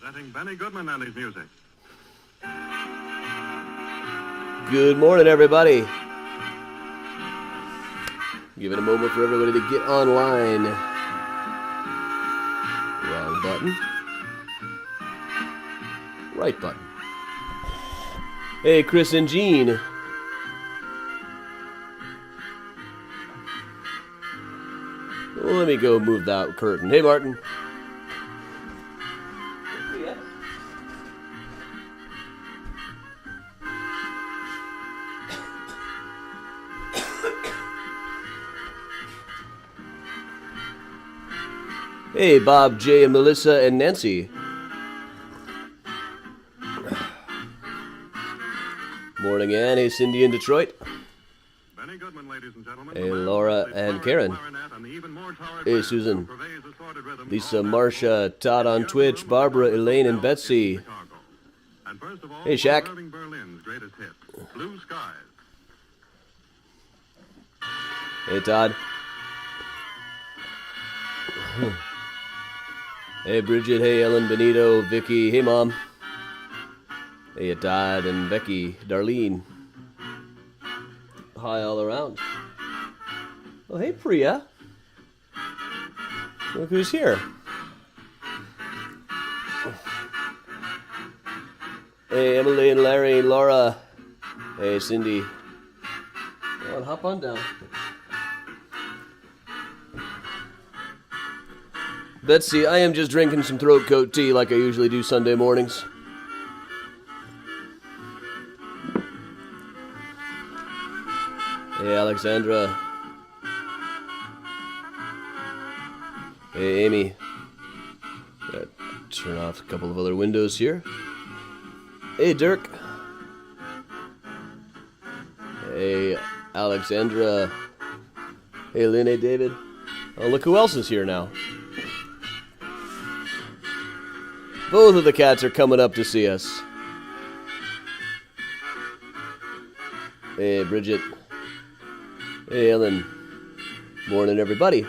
Presenting Benny Goodman and his music. Good morning, everybody. Give it a moment for everybody to get online. Wrong button. Right button. Hey, Chris and Jean. Let me go move that curtain. Hey, Martin. Hey, Bob, Jay, and Melissa, and Nancy. Morning, Ann. Hey, Cindy in Detroit. Benny Goodman, ladies and gentlemen. Hey, Laura and Karen. Hey, Susan. Lisa, Marcia, Todd on Twitch, Barbara, Elaine, and Betsy. Hey, Shaq. Hey, Todd. Hey, Bridget. Hey, Ellen, Benito, Vicky. Hey, Mom. Hey, Todd and Becky, Darlene. Hi all around. Oh, hey, Priya. Look who's here. Hey, Emily and Larry and Laura. Hey, Cindy. Come on, hop on down. Betsy, I am just drinking some throat coat tea like I usually do Sunday mornings. Hey, Alexandra. Hey, Amy. Gotta turn off a couple of other windows here. Hey, Dirk. Hey, Alexandra. Hey, Lynn. Hey, David. Oh, look who else is here now. Both of the cats are coming up to see us. Hey, Bridget. Hey, Ellen. Morning, everybody.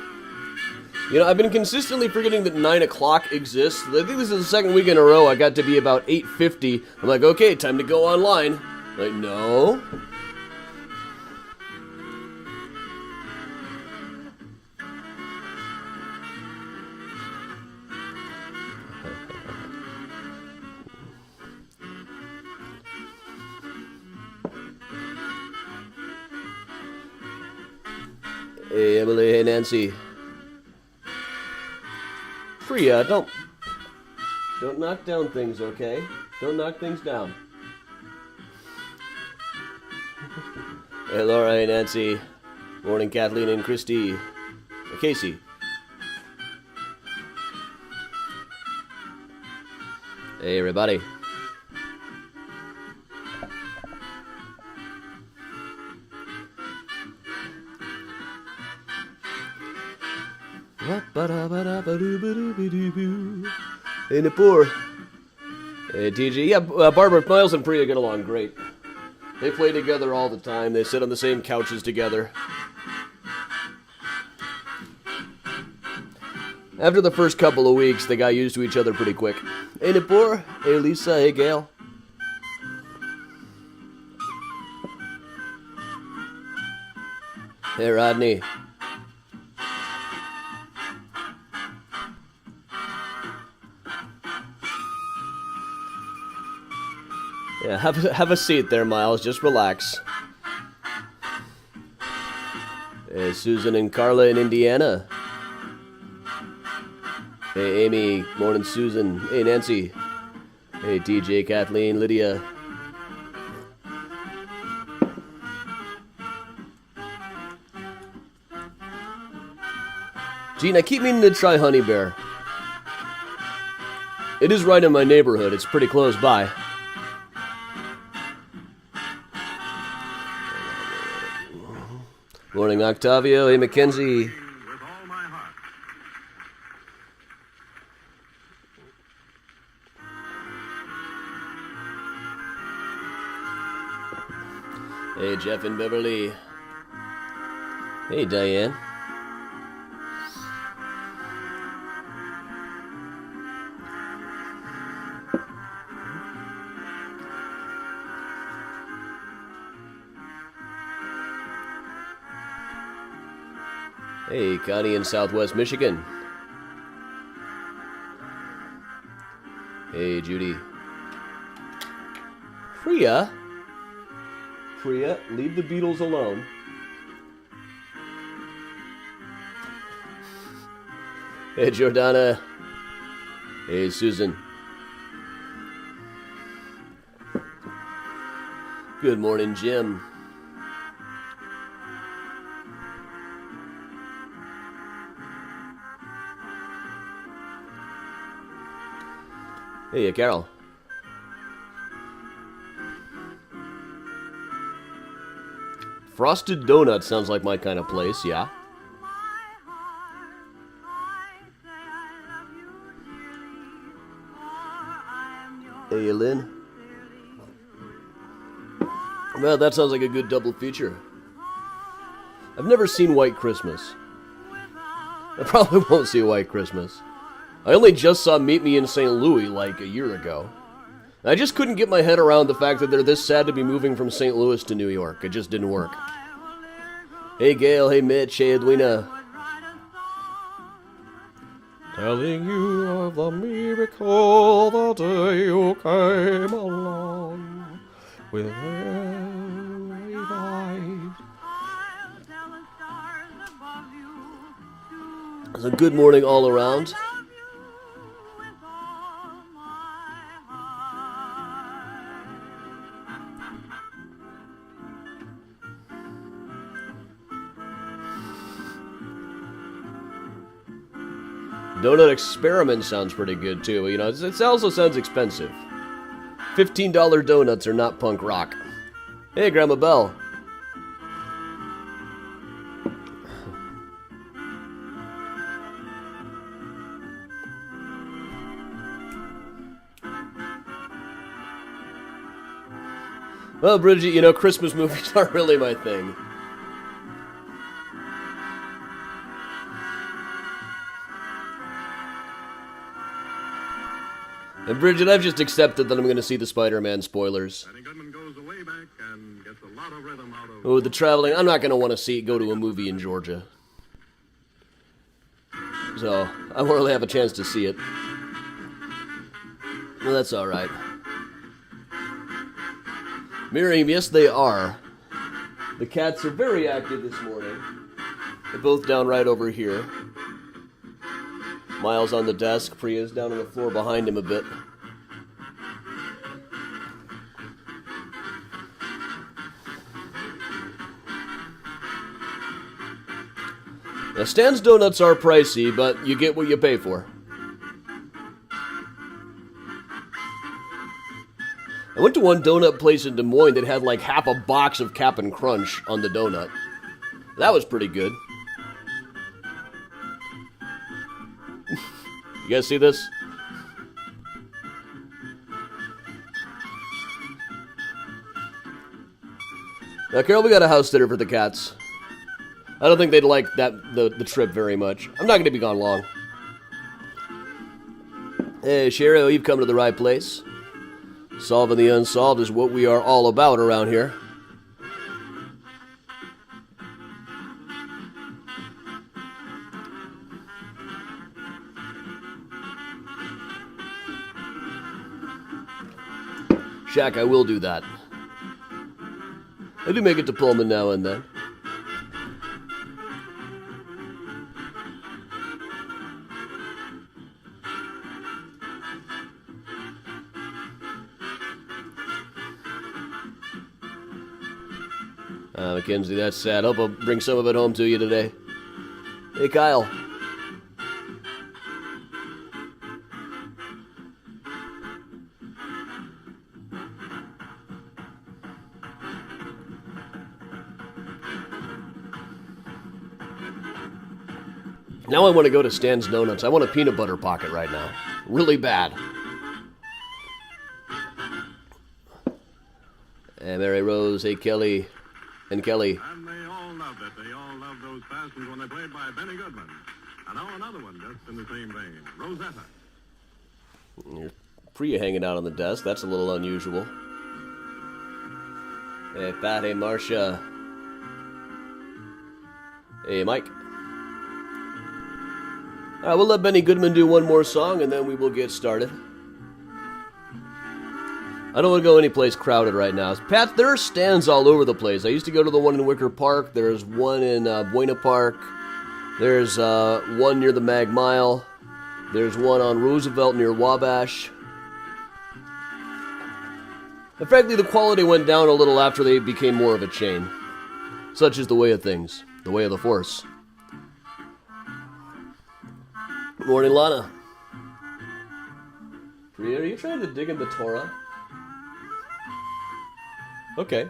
You know, I've been consistently forgetting that 9 o'clock exists. I think this is the second week in a row I got to be about 8:50. I'm like, okay, time to go online. Like, no. Hey, Emily. Hey, Nancy. Priya, don't knock down things, okay? Don't knock things down. Hey, Laura. Hey, Nancy. Morning, Kathleen and Christy. Casey. Hey, everybody. Hey, Nippur. Hey, TG. Yeah, Barbara, Miles, and Priya get along great. They play together all the time. They sit on the same couches together. After the first couple of weeks, they got used to each other pretty quick. Hey, Nippur. Hey, Lisa. Hey, Gail. Hey, Rodney. Yeah, have a seat there, Miles. Just relax. Hey, Susan and Carla in Indiana. Hey, Amy. Morning, Susan. Hey, Nancy. Hey, TJ, Kathleen, Lydia. Gene, I keep meaning to try Honey Bear. It is right in my neighborhood. It's pretty close by. Morning, Octavio. Hey, Mackenzie. Hey, Jeff and Beverly. Hey, Diane. Hey, Connie in Southwest Michigan. Hey, Judy. Priya, leave the Beatles alone. Hey, Jordana. Hey, Susan. Good morning, Jim. Hey, Carol. Frosted Donut sounds like my kind of place, yeah. Hey, Lynn. Well, that sounds like a good double feature. I've never seen White Christmas. I probably won't see White Christmas. I only just saw Meet Me in St. Louis like a year ago. I just couldn't get my head around the fact that they're this sad to be moving from St. Louis to New York. It just didn't work. Hey, Gail. Hey, Mitch. Hey, Edwina. Telling you of the miracle the day you came along with very eyes. It's a good morning all around. Donut Experiment sounds pretty good, too. You know, it also sounds expensive. $15 donuts are not punk rock. Hey, Grandma Belle. Well, Bridget, you know, Christmas movies aren't really my thing. And Bridget, I've just accepted that I'm going to see the Spider-Man spoilers. Benny Goodman goes way back and gets a lot of rhythm out of... Oh, the traveling. I'm not going to want to go to a movie in Georgia. So, I won't really have a chance to see it. Well, that's alright. Miriam, yes they are. The cats are very active this morning. They're both down right over here. Miles on the desk. Priya's down on the floor behind him a bit. Now, Stan's donuts are pricey, but you get what you pay for. I went to one donut place in Des Moines that had like half a box of Cap'n Crunch on the donut. That was pretty good. You guys see this? Now, Carol, we got a house sitter for the cats. I don't think they'd like the trip very much. I'm not going to be gone long. Hey, Sherry, you've come to the right place. Solving the unsolved is what we are all about around here. Shaq, I will do that. I do make it to Pullman now and then. Mackenzie, that's sad. Hope I'll bring some of it home to you today. Hey, Kyle. Now I want to go to Stan's Donuts. I want a peanut butter pocket right now. Really bad. Hey, Mary Rose. Hey, Kelly. And Kelly. And they all loved it. They all loved those passions when they played by Benny Goodman. And now another one just in the same vein. Rosetta. Priya hanging out on the desk. That's a little unusual. Hey, Pat. Hey, Marcia. Hey, Mike. All right, we'll let Benny Goodman do one more song, and then we will get started. I don't want to go anyplace crowded right now. Pat, there are stands all over the place. I used to go to the one in Wicker Park. There's one in Buena Park. There's one near the Mag Mile. There's one on Roosevelt near Wabash. And frankly, the quality went down a little after they became more of a chain. Such is the way of things, the way of the Force. Good morning, Lana. Priya, are you trying to dig into Torah? Okay.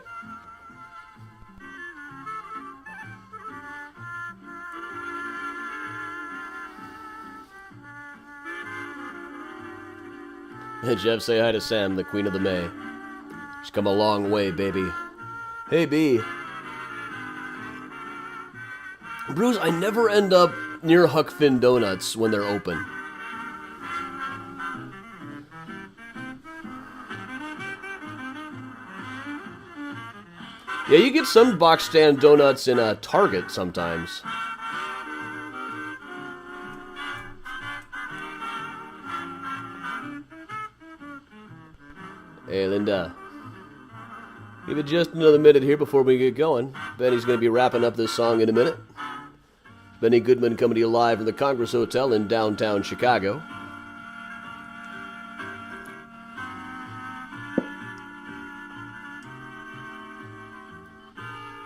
Hey, Jeff, say hi to Sam, the Queen of the May. She's come a long way, baby. Hey, B. Bruce, I never end up near Huck Finn Donuts when they're open. Yeah, you get some box stand donuts in a Target sometimes. Hey, Linda. Give it just another minute here before we get going. Benny's going to be wrapping up this song in a minute. Benny Goodman coming to you live from the Congress Hotel in downtown Chicago.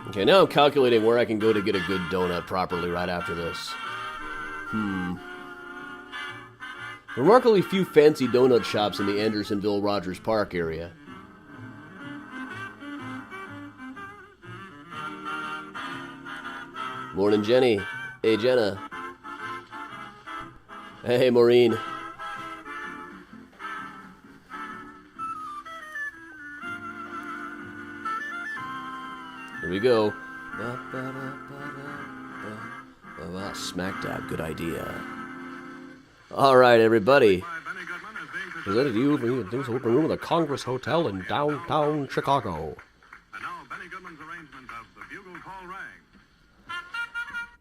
Okay, now I'm calculating where I can go to get a good donut properly right after this. Remarkably few fancy donut shops in the Andersonville-Rogers Park area. Morning, Jenny. Hey, Jenna. Hey, Maureen. Here we go. Smack dab, good idea. All right, everybody. Presented to you from the open room of the Congress Hotel in downtown Chicago. And now Benny Goodman's arrangement of the bugle call rang.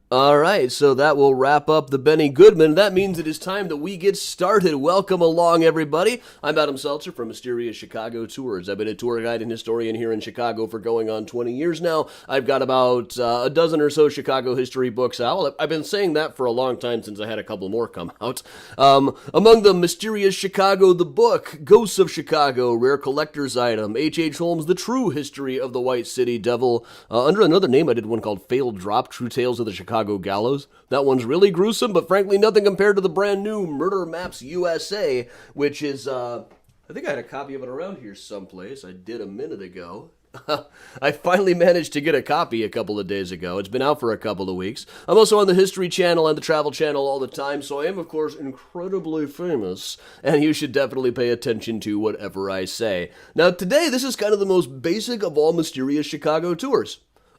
All right, so that will wrap up the Benny Goodman. That means it is time that we get started. Welcome along, everybody. I'm Adam Seltzer from Mysterious Chicago Tours. I've been a tour guide and historian here in Chicago for going on 20 years now. I've got about a dozen or so Chicago history books out. Well, I've been saying that for a long time since I had a couple more come out. Among them, Mysterious Chicago, the book, Ghosts of Chicago, rare collector's item, H.H. Holmes, The True History of the White City Devil. Under another name, I did one called Failed Drop, True Tales of the Chicago Gallows. That one's really gruesome, but frankly nothing compared to the brand new Murder Maps USA, which is, I think I had a copy of it around here someplace. I did a minute ago. I finally managed to get a copy a couple of days ago. It's been out for a couple of weeks. I'm also on the History Channel and the Travel Channel all the time, so I am, of course, incredibly famous, and you should definitely pay attention to whatever I say. Now, today, this is kind of the most basic of all Mysterious Chicago tours.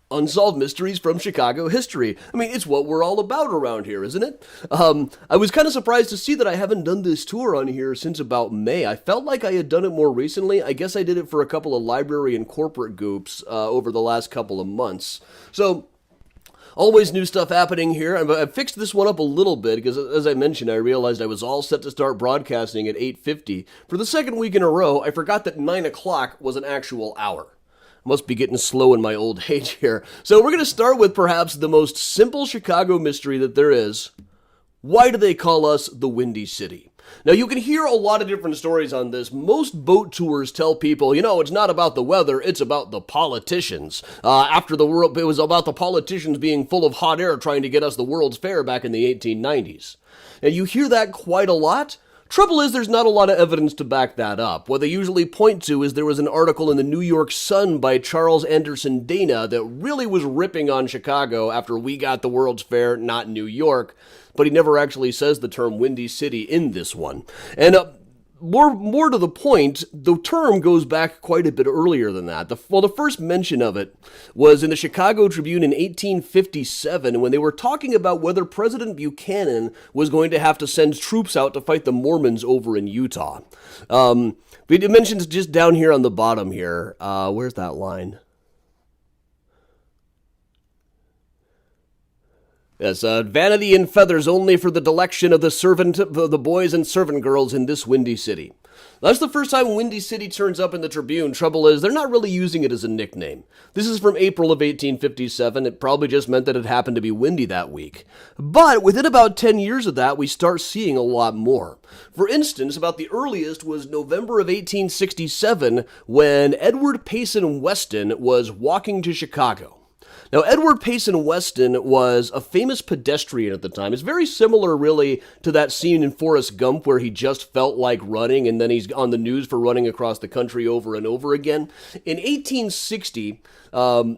Unsolved mysteries from Chicago history. I mean, it's what we're all about around here, isn't it? I was kind of surprised to see that I haven't done this tour on here since about May. I felt like I had done it more recently. I guess I did it for a couple of library and corporate goops over the last couple of months. So, always new stuff happening here. I fixed this one up a little bit because, as I mentioned, I realized I was all set to start broadcasting at 8:50. For the second week in a row, I forgot that 9 o'clock was an actual hour. Must be getting slow in my old age here. So we're going to start with perhaps the most simple Chicago mystery that there is. Why do they call us the Windy City? Now, you can hear a lot of different stories on this. Most boat tours tell people, it's not about the weather, it's about the politicians. After the world, it was about the politicians being full of hot air trying to get us the World's Fair back in the 1890s. And you hear that quite a lot. Trouble is, there's not a lot of evidence to back that up. What they usually point to is there was an article in the New York Sun by Charles Anderson Dana that really was ripping on Chicago after we got the World's Fair, not New York, but he never actually says the term Windy City in this one. And more to the point, the term goes back quite a bit earlier than that. The first mention of it was in the Chicago Tribune in 1857 when they were talking about whether President Buchanan was going to have to send troops out to fight the Mormons over in Utah. It mentions just down here on the bottom here. Where's that line? Yes, vanity and feathers only for the delectation of the boys and servant girls in this windy city. That's the first time Windy City turns up in the Tribune. Trouble is, they're not really using it as a nickname. This is from April of 1857. It probably just meant that it happened to be windy that week. But within about 10 years of that, we start seeing a lot more. For instance, about the earliest was November of 1867, when Edward Payson Weston was walking to Chicago. Now, Edward Payson Weston was a famous pedestrian at the time. It's very similar, really, to that scene in Forrest Gump where he just felt like running, and then he's on the news for running across the country over and over again. In 1860, Mr.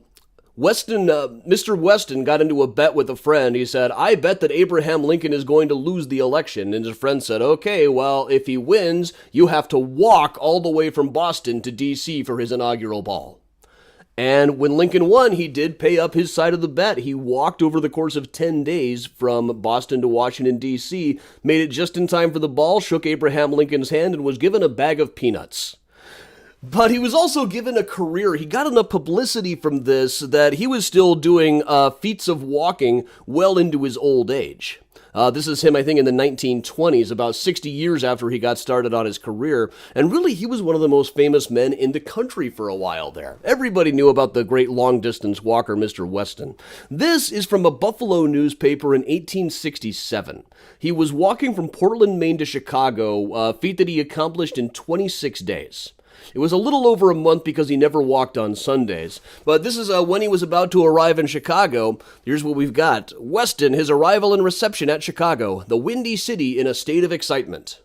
Weston got into a bet with a friend. He said, "I bet that Abraham Lincoln is going to lose the election." And his friend said, "Okay, well, if he wins, you have to walk all the way from Boston to D.C. for his inaugural ball." And when Lincoln won, he did pay up his side of the bet. He walked over the course of 10 days from Boston to Washington, D.C., made it just in time for the ball, shook Abraham Lincoln's hand, and was given a bag of peanuts. But he was also given a career. He got enough publicity from this that he was still doing feats of walking well into his old age. This is him, I think, in the 1920s, about 60 years after he got started on his career. And really, he was one of the most famous men in the country for a while there. Everybody knew about the great long-distance walker, Mr. Weston. This is from a Buffalo newspaper in 1867. He was walking from Portland, Maine to Chicago, a feat that he accomplished in 26 days. It was a little over a month because he never walked on Sundays. But this is when he was about to arrive in Chicago. Here's what we've got. Weston, his arrival and reception at Chicago, the Windy City in a state of excitement.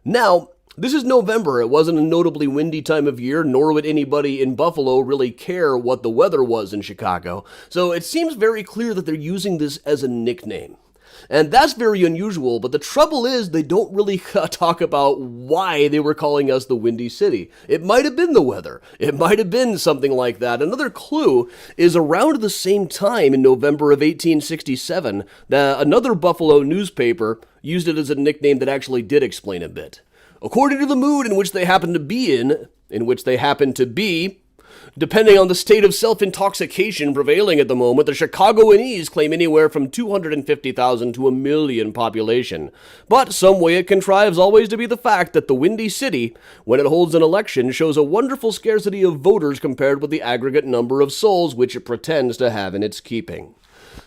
Now, this is November. It wasn't a notably windy time of year, nor would anybody in Buffalo really care what the weather was in Chicago. So it seems very clear that they're using this as a nickname. And that's very unusual, but the trouble is they don't really talk about why they were calling us the Windy City. It might have been the weather. It might have been something like that. Another clue is around the same time in November of 1867, another Buffalo newspaper used it as a nickname that actually did explain a bit. According to the mood in which they happen to be, depending on the state of self-intoxication prevailing at the moment, the Chicagoanese claim anywhere from 250,000 to 1 million population. But some way it contrives always to be the fact that the Windy City, when it holds an election, shows a wonderful scarcity of voters compared with the aggregate number of souls which it pretends to have in its keeping.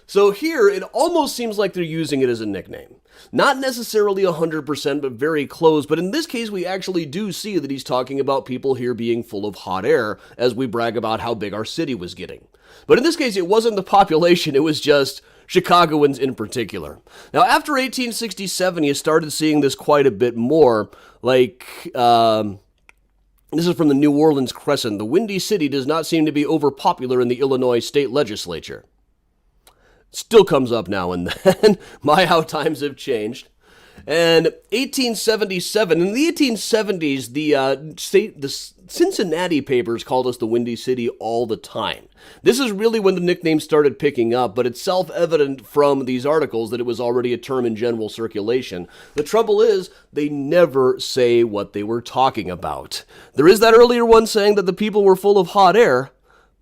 So here, it almost seems like they're using it as a nickname. Not necessarily 100%, but very close. But in this case, we actually do see that he's talking about people here being full of hot air as we brag about how big our city was getting. But in this case, it wasn't the population. It was just Chicagoans in particular. Now, after 1867, you started seeing this quite a bit more. This is from the New Orleans Crescent. The Windy City does not seem to be overpopular in the Illinois state legislature. Still comes up now and then. My, how times have changed. And 1877, in the 1870s, the Cincinnati papers called us the Windy City all the time. This is really when the nickname started picking up, but it's self-evident from these articles that it was already a term in general circulation. The trouble is, they never say what they were talking about. There is that earlier one saying that the people were full of hot air,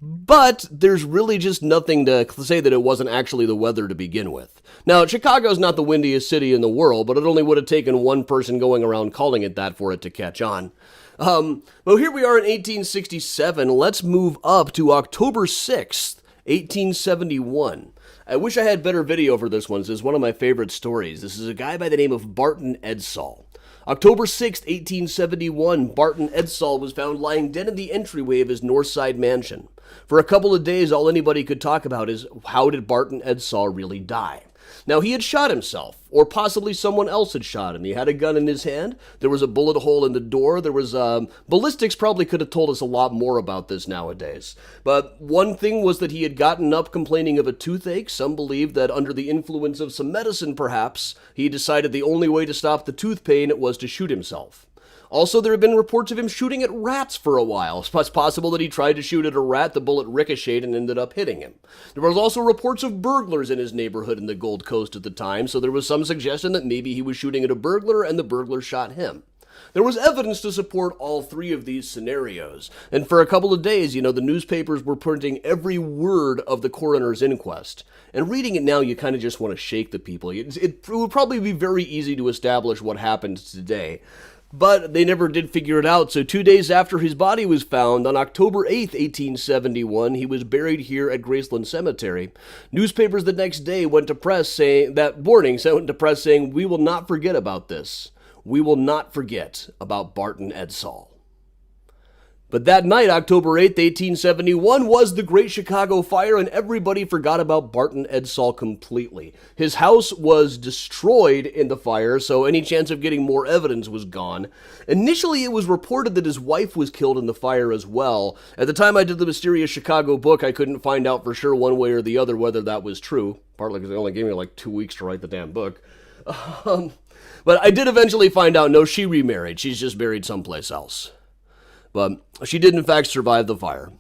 but there's really just nothing to say that it wasn't actually the weather to begin with. Now, Chicago's not the windiest city in the world, but it only would have taken one person going around calling it that for it to catch on. Well, here we are in 1867. Let's move up to October 6th, 1871. I wish I had better video for this one. This is one of my favorite stories. This is a guy by the name of Barton Edwards. October 6th, 1871, Barton Edwards was found lying dead in the entryway of his Northside mansion. For a couple of days, all anybody could talk about is how did Barton Edwards really die? Now, he had shot himself, or possibly someone else had shot him. He had a gun in his hand. There was a bullet hole in the door. There was, ballistics probably could have told us a lot more about this nowadays. But one thing was that he had gotten up complaining of a toothache. Some believed that under the influence of some medicine, perhaps, he decided the only way to stop the tooth pain was to shoot himself. Also, there have been reports of him shooting at rats for a while. It's possible that he tried to shoot at a rat, the bullet ricocheted and ended up hitting him. There was also reports of burglars in his neighborhood in the Gold Coast at the time, so there was some suggestion that maybe he was shooting at a burglar and the burglar shot him. There was evidence to support all three of these scenarios, and for a couple of days, the newspapers were printing every word of the coroner's inquest. And reading it now, you kind of just want to shake the people. It would probably be very easy to establish what happened today. But they never did figure it out, so 2 days after his body was found, on October 8th, 1871, he was buried here at Graceland Cemetery. Newspapers the next day went to press saying, we will not forget about this. We will not forget about Barton Edwards. But that night, October 8th, 1871, was the Great Chicago Fire, and everybody forgot about Barton Edwards completely. His house was destroyed in the fire, so any chance of getting more evidence was gone. Initially, it was reported that his wife was killed in the fire as well. At the time I did the Mysterious Chicago book, I couldn't find out for sure one way or the other whether that was true, partly because they only gave me like 2 weeks to write the damn book. But I did eventually find out, no, she remarried. She's just buried someplace else. But she did, in fact, survive the fire.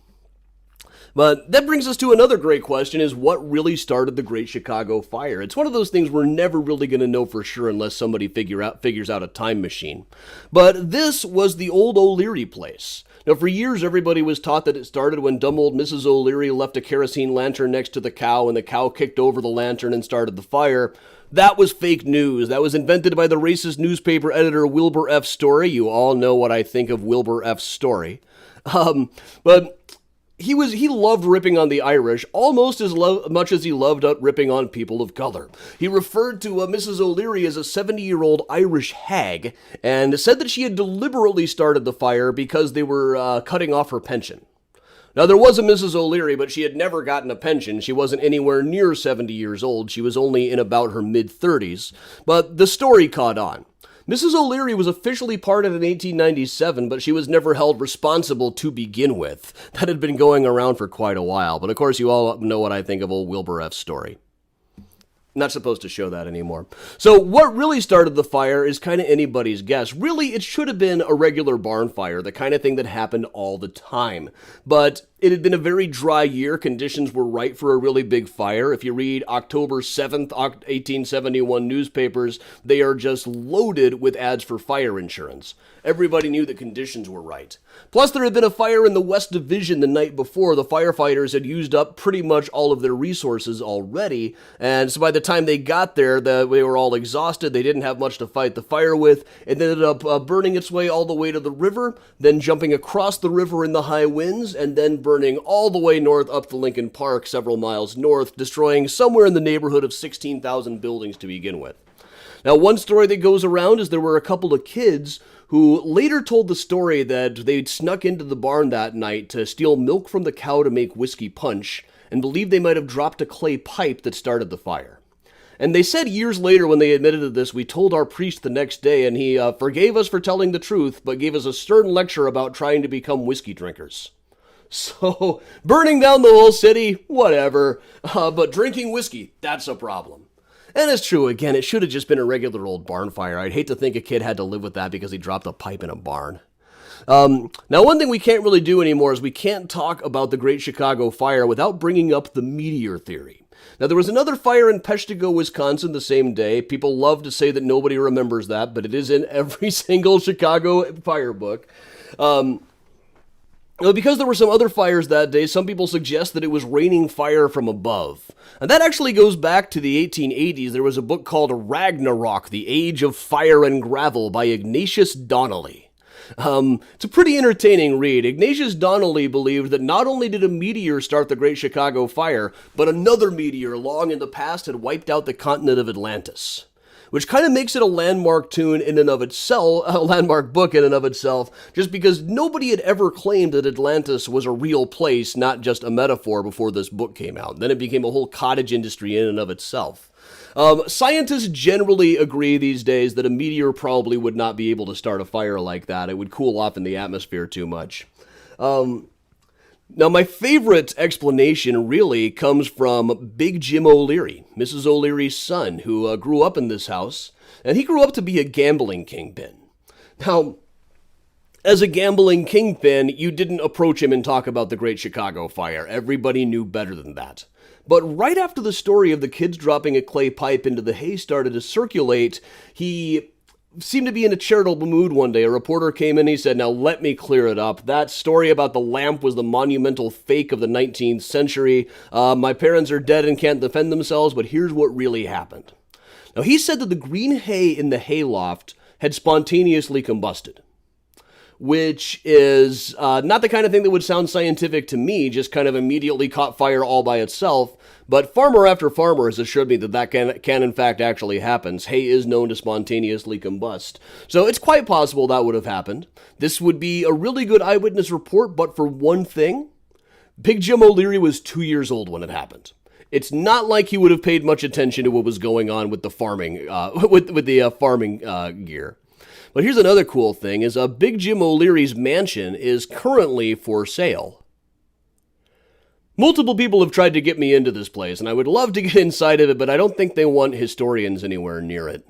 But that brings us to another great question, is what really started the Great Chicago Fire? It's one of those things we're never really going to know for sure unless somebody figures out a time machine. But this was the old O'Leary place. Now, for years, everybody was taught that it started when dumb old Mrs. O'Leary left a kerosene lantern next to the cow, and the cow kicked over the lantern and started the fire. That was fake news. That was invented by the racist newspaper editor Wilbur F. Story. You all know what I think of Wilbur F. Story. But he loved ripping on the Irish almost as much as he loved ripping on people of color. He referred to Mrs. O'Leary as a 70-year-old Irish hag and said that she had deliberately started the fire because they were cutting off her pension. Now, there was a Mrs. O'Leary, but she had never gotten a pension. She wasn't anywhere near 70 years old. She was only in about her mid-30s. But the story caught on. Mrs. O'Leary was officially pardoned in 1897, but she was never held responsible to begin with. That had been going around for quite a while. But of course, you all know what I think of old Wilbur F. Story. Not supposed to show that anymore. So what really started the fire is kind of anybody's guess. Really, it should have been a regular barn fire, the kind of thing that happened all the time. But it had been a very dry year. Conditions were right for a really big fire. If you read October 7th, 1871 newspapers, they are just loaded with ads for fire insurance. Everybody knew the conditions were right. Plus, there had been a fire in the West Division the night before. The firefighters had used up pretty much all of their resources already, and so by the time they got there, they were all exhausted. They didn't have much to fight the fire with. It ended up burning its way all the way to the river, then jumping across the river in the high winds, and then burning all the way north up to Lincoln Park, several miles north, destroying somewhere in the neighborhood of 16,000 buildings to begin with. Now, one story that goes around is there were a couple of kids who later told the story that they'd snuck into the barn that night to steal milk from the cow to make whiskey punch, and believed they might have dropped a clay pipe that started the fire. And they said years later when they admitted to this, we told our priest the next day, and he forgave us for telling the truth, but gave us a stern lecture about trying to become whiskey drinkers. So, burning down the whole city, whatever, but drinking whiskey, that's a problem. And it's true, again, it should have just been a regular old barn fire. I'd hate to think a kid had to live with that because he dropped a pipe in a barn. Now, one thing we can't really do anymore is we can't talk about the Great Chicago Fire without bringing up the meteor theory. Now, there was another fire in Peshtigo, Wisconsin the same day. People love to say that nobody remembers that, but it is in every single Chicago fire book. Because there were some other fires that day, some people suggest that it was raining fire from above. And that actually goes back to the 1880s. There was a book called Ragnarok, The Age of Fire and Gravel by Ignatius Donnelly. It's a pretty entertaining read. Ignatius Donnelly believed that not only did a meteor start the Great Chicago Fire, but another meteor long in the past had wiped out the continent of Atlantis. Which kind of makes it a landmark tune in and of itself, a landmark book in and of itself, just because nobody had ever claimed that Atlantis was a real place, not just a metaphor, before this book came out. Then it became a whole cottage industry in and of itself. Scientists generally agree these days that a meteor probably would not be able to start a fire like that. It would cool off in the atmosphere too much. Now, my favorite explanation really comes from Big Jim OLeary, Mrs. O'Leary's son, who grew up in this house, and he grew up to be a gambling kingpin. Now, as a gambling kingpin, you didn't approach him and talk about the Great Chicago Fire. Everybody knew better than that. But right after the story of the kids dropping a clay pipe into the hay started to circulate, he seemed to be in a charitable mood one day. A reporter came in and he said, "Now let me clear it up. That story about the lamp was the monumental fake of the 19th century. My parents are dead and can't defend themselves, but here's what really happened." Now, he said that the green hay in the hayloft had spontaneously combusted, which is not the kind of thing that would sound scientific to me, just kind of immediately caught fire all by itself. But farmer after farmer has assured me that that can in fact actually happen. Hay is known to spontaneously combust. So it's quite possible that would have happened. This would be a really good eyewitness report, but for one thing, Big Jim OLeary was 2 years old when it happened. It's not like he would have paid much attention to what was going on with the farming, farming gear. But here's another cool thing: is Big Jim OLeary's mansion is currently for sale. Multiple people have tried to get me into this place, and I would love to get inside of it, but I don't think they want historians anywhere near it.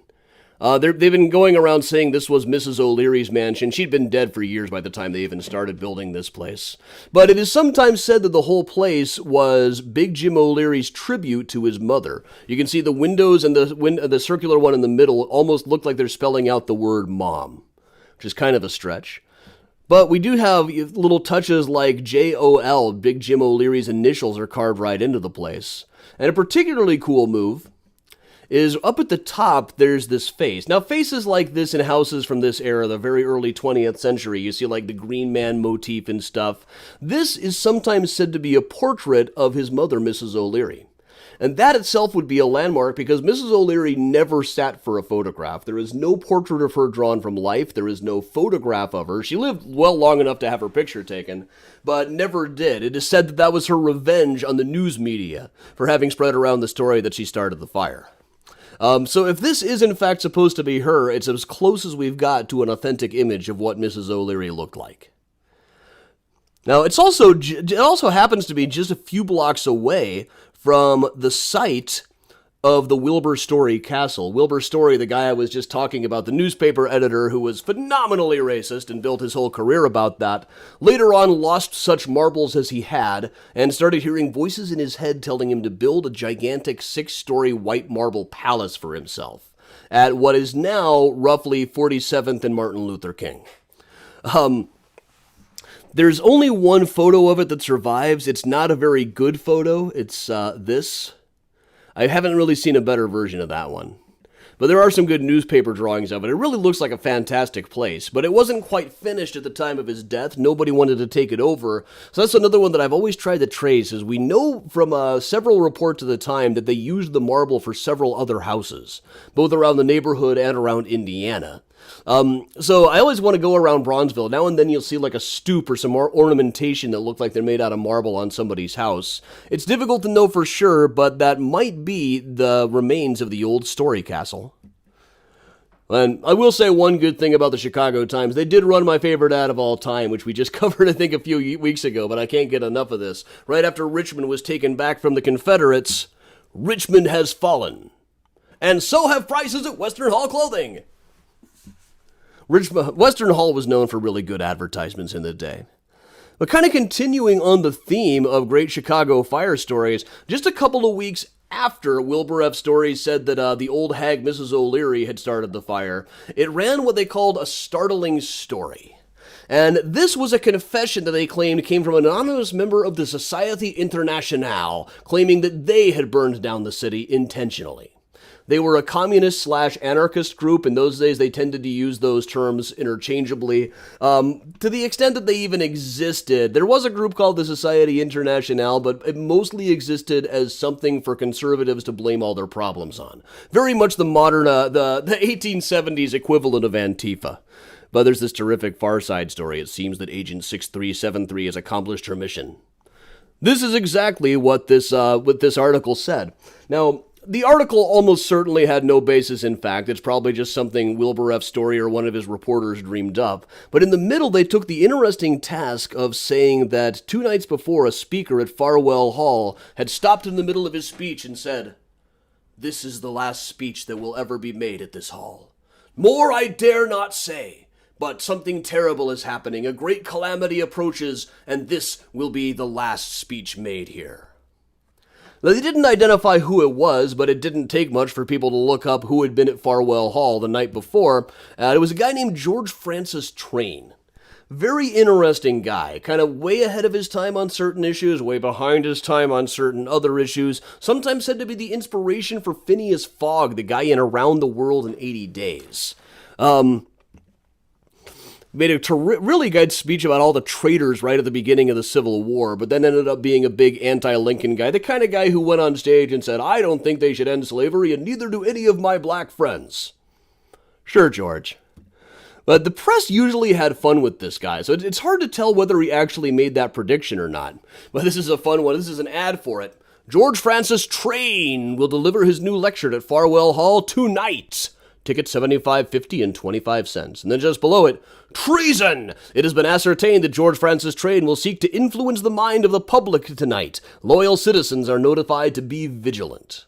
They've been going around saying this was Mrs. OLeary's mansion. She'd been dead for years by the time they even started building this place. But it is sometimes said that the whole place was Big Jim OLeary's tribute to his mother. You can see the windows and the circular one in the middle almost look like they're spelling out the word mom, which is kind of a stretch. But we do have little touches like JOL, Big Jim OLeary's initials are carved right into the place. And a particularly cool move is up at the top, there's this face. Now, faces like this in houses from this era, the very early 20th century, you see like the Green Man motif and stuff. This is sometimes said to be a portrait of his mother, Mrs. OLeary. And that itself would be a landmark because Mrs. OLeary never sat for a photograph. There is no portrait of her drawn from life. There is no photograph of her. She lived well long enough to have her picture taken, but never did. It is said that that was her revenge on the news media for having spread around the story that she started the fire. So if this is in fact supposed to be her, it's as close as we've got to an authentic image of what Mrs. OLeary looked like. Now, it also happens to be just a few blocks away from the site of the Wilbur Story Castle. Wilbur Story, the guy I was just talking about, the newspaper editor who was phenomenally racist and built his whole career about that, later on lost such marbles as he had and started hearing voices in his head telling him to build a gigantic 6-story white marble palace for himself at what is now roughly 47th and Martin Luther King. There's only one photo of it that survives. It's not a very good photo. It's this. I haven't really seen a better version of that one. But there are some good newspaper drawings of it. It really looks like a fantastic place, but it wasn't quite finished at the time of his death. Nobody wanted to take it over. So that's another one that I've always tried to trace, is we know from several reports of the time that they used the marble for several other houses, both around the neighborhood and around Indiana. So I always want to go around Bronzeville. Now and then you'll see like a stoop or some more ornamentation that look like they're made out of marble on somebody's house. It's difficult to know for sure, but that might be the remains of the old Story Castle. And I will say one good thing about the Chicago Times. They did run my favorite ad of all time, which we just covered, I think, a few weeks ago, but I can't get enough of this. Right after Richmond was taken back from the Confederates, Richmond has fallen. And so have prices at Western Hall Clothing. Western Hall was known for really good advertisements in the day. But kind of continuing on the theme of great Chicago fire stories, just a couple of weeks after Wilbur F. Story said that the old hag Mrs. OLeary had started the fire, it ran what they called a startling story. And this was a confession that they claimed came from an anonymous member of the Société Internationale, claiming that they had burned down the city intentionally. They were a communist/anarchist group. In those days, they tended to use those terms interchangeably. To the extent that they even existed, there was a group called the Société Internationale, but it mostly existed as something for conservatives to blame all their problems on. Very much the modern, the 1870s equivalent of Antifa. But there's this terrific Far Side story. It seems that Agent 6373 has accomplished her mission. This is exactly what this article said. Now, the article almost certainly had no basis in fact. It's probably just something Wilbur F. Story or one of his reporters dreamed up. But in the middle, they took the interesting task of saying that 2 nights before, a speaker at Farwell Hall had stopped in the middle of his speech and said, "This is the last speech that will ever be made at this hall. More I dare not say, but something terrible is happening. A great calamity approaches, and this will be the last speech made here." Now, they didn't identify who it was, but it didn't take much for people to look up who had been at Farwell Hall the night before. It was a guy named George Francis Train. Very interesting guy, kind of way ahead of his time on certain issues, way behind his time on certain other issues, sometimes said to be the inspiration for Phineas Fogg, the guy in Around the World in 80 Days. Made a really good speech about all the traitors right at the beginning of the Civil War, but then ended up being a big anti-Lincoln guy, the kind of guy who went on stage and said, "I don't think they should end slavery, and neither do any of my black friends." Sure, George. But the press usually had fun with this guy, so it's hard to tell whether he actually made that prediction or not. But this is a fun one. This is an ad for it. George Francis Train will deliver his new lecture at Farwell Hall tonight. Ticket $75.50 and 25 cents. And then just below it, treason! It has been ascertained that George Francis Train will seek to influence the mind of the public tonight. Loyal citizens are notified to be vigilant.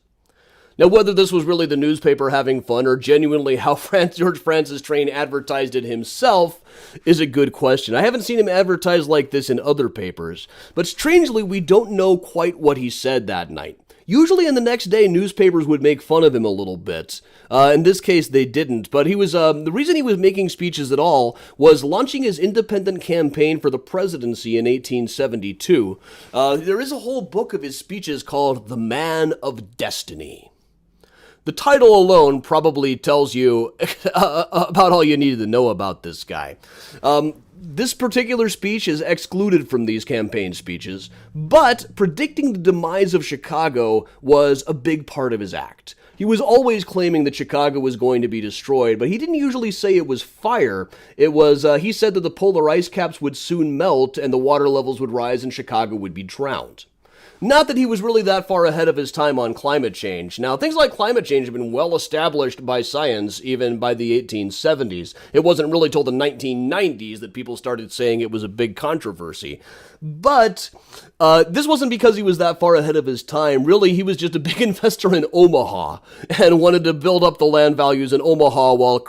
Now, whether this was really the newspaper having fun or genuinely how George Francis Train advertised it himself is a good question. I haven't seen him advertise like this in other papers, but strangely, we don't know quite what he said that night. Usually in the next day, newspapers would make fun of him a little bit. In this case, they didn't. But he was the reason he was making speeches at all was launching his independent campaign for the presidency in 1872. There is a whole book of his speeches called The Man of Destiny. The title alone probably tells you about all you needed to know about this guy. This particular speech is excluded from these campaign speeches, but predicting the demise of Chicago was a big part of his act. He was always claiming that Chicago was going to be destroyed, but he didn't usually say it was fire. It was, he said that the polar ice caps would soon melt and the water levels would rise and Chicago would be drowned. Not that he was really that far ahead of his time on climate change. Now, things like climate change have been well established by science, even by the 1870s. It wasn't really till the 1990s that people started saying it was a big controversy. But this wasn't because he was that far ahead of his time. Really, he was just a big investor in Omaha and wanted to build up the land values in Omaha while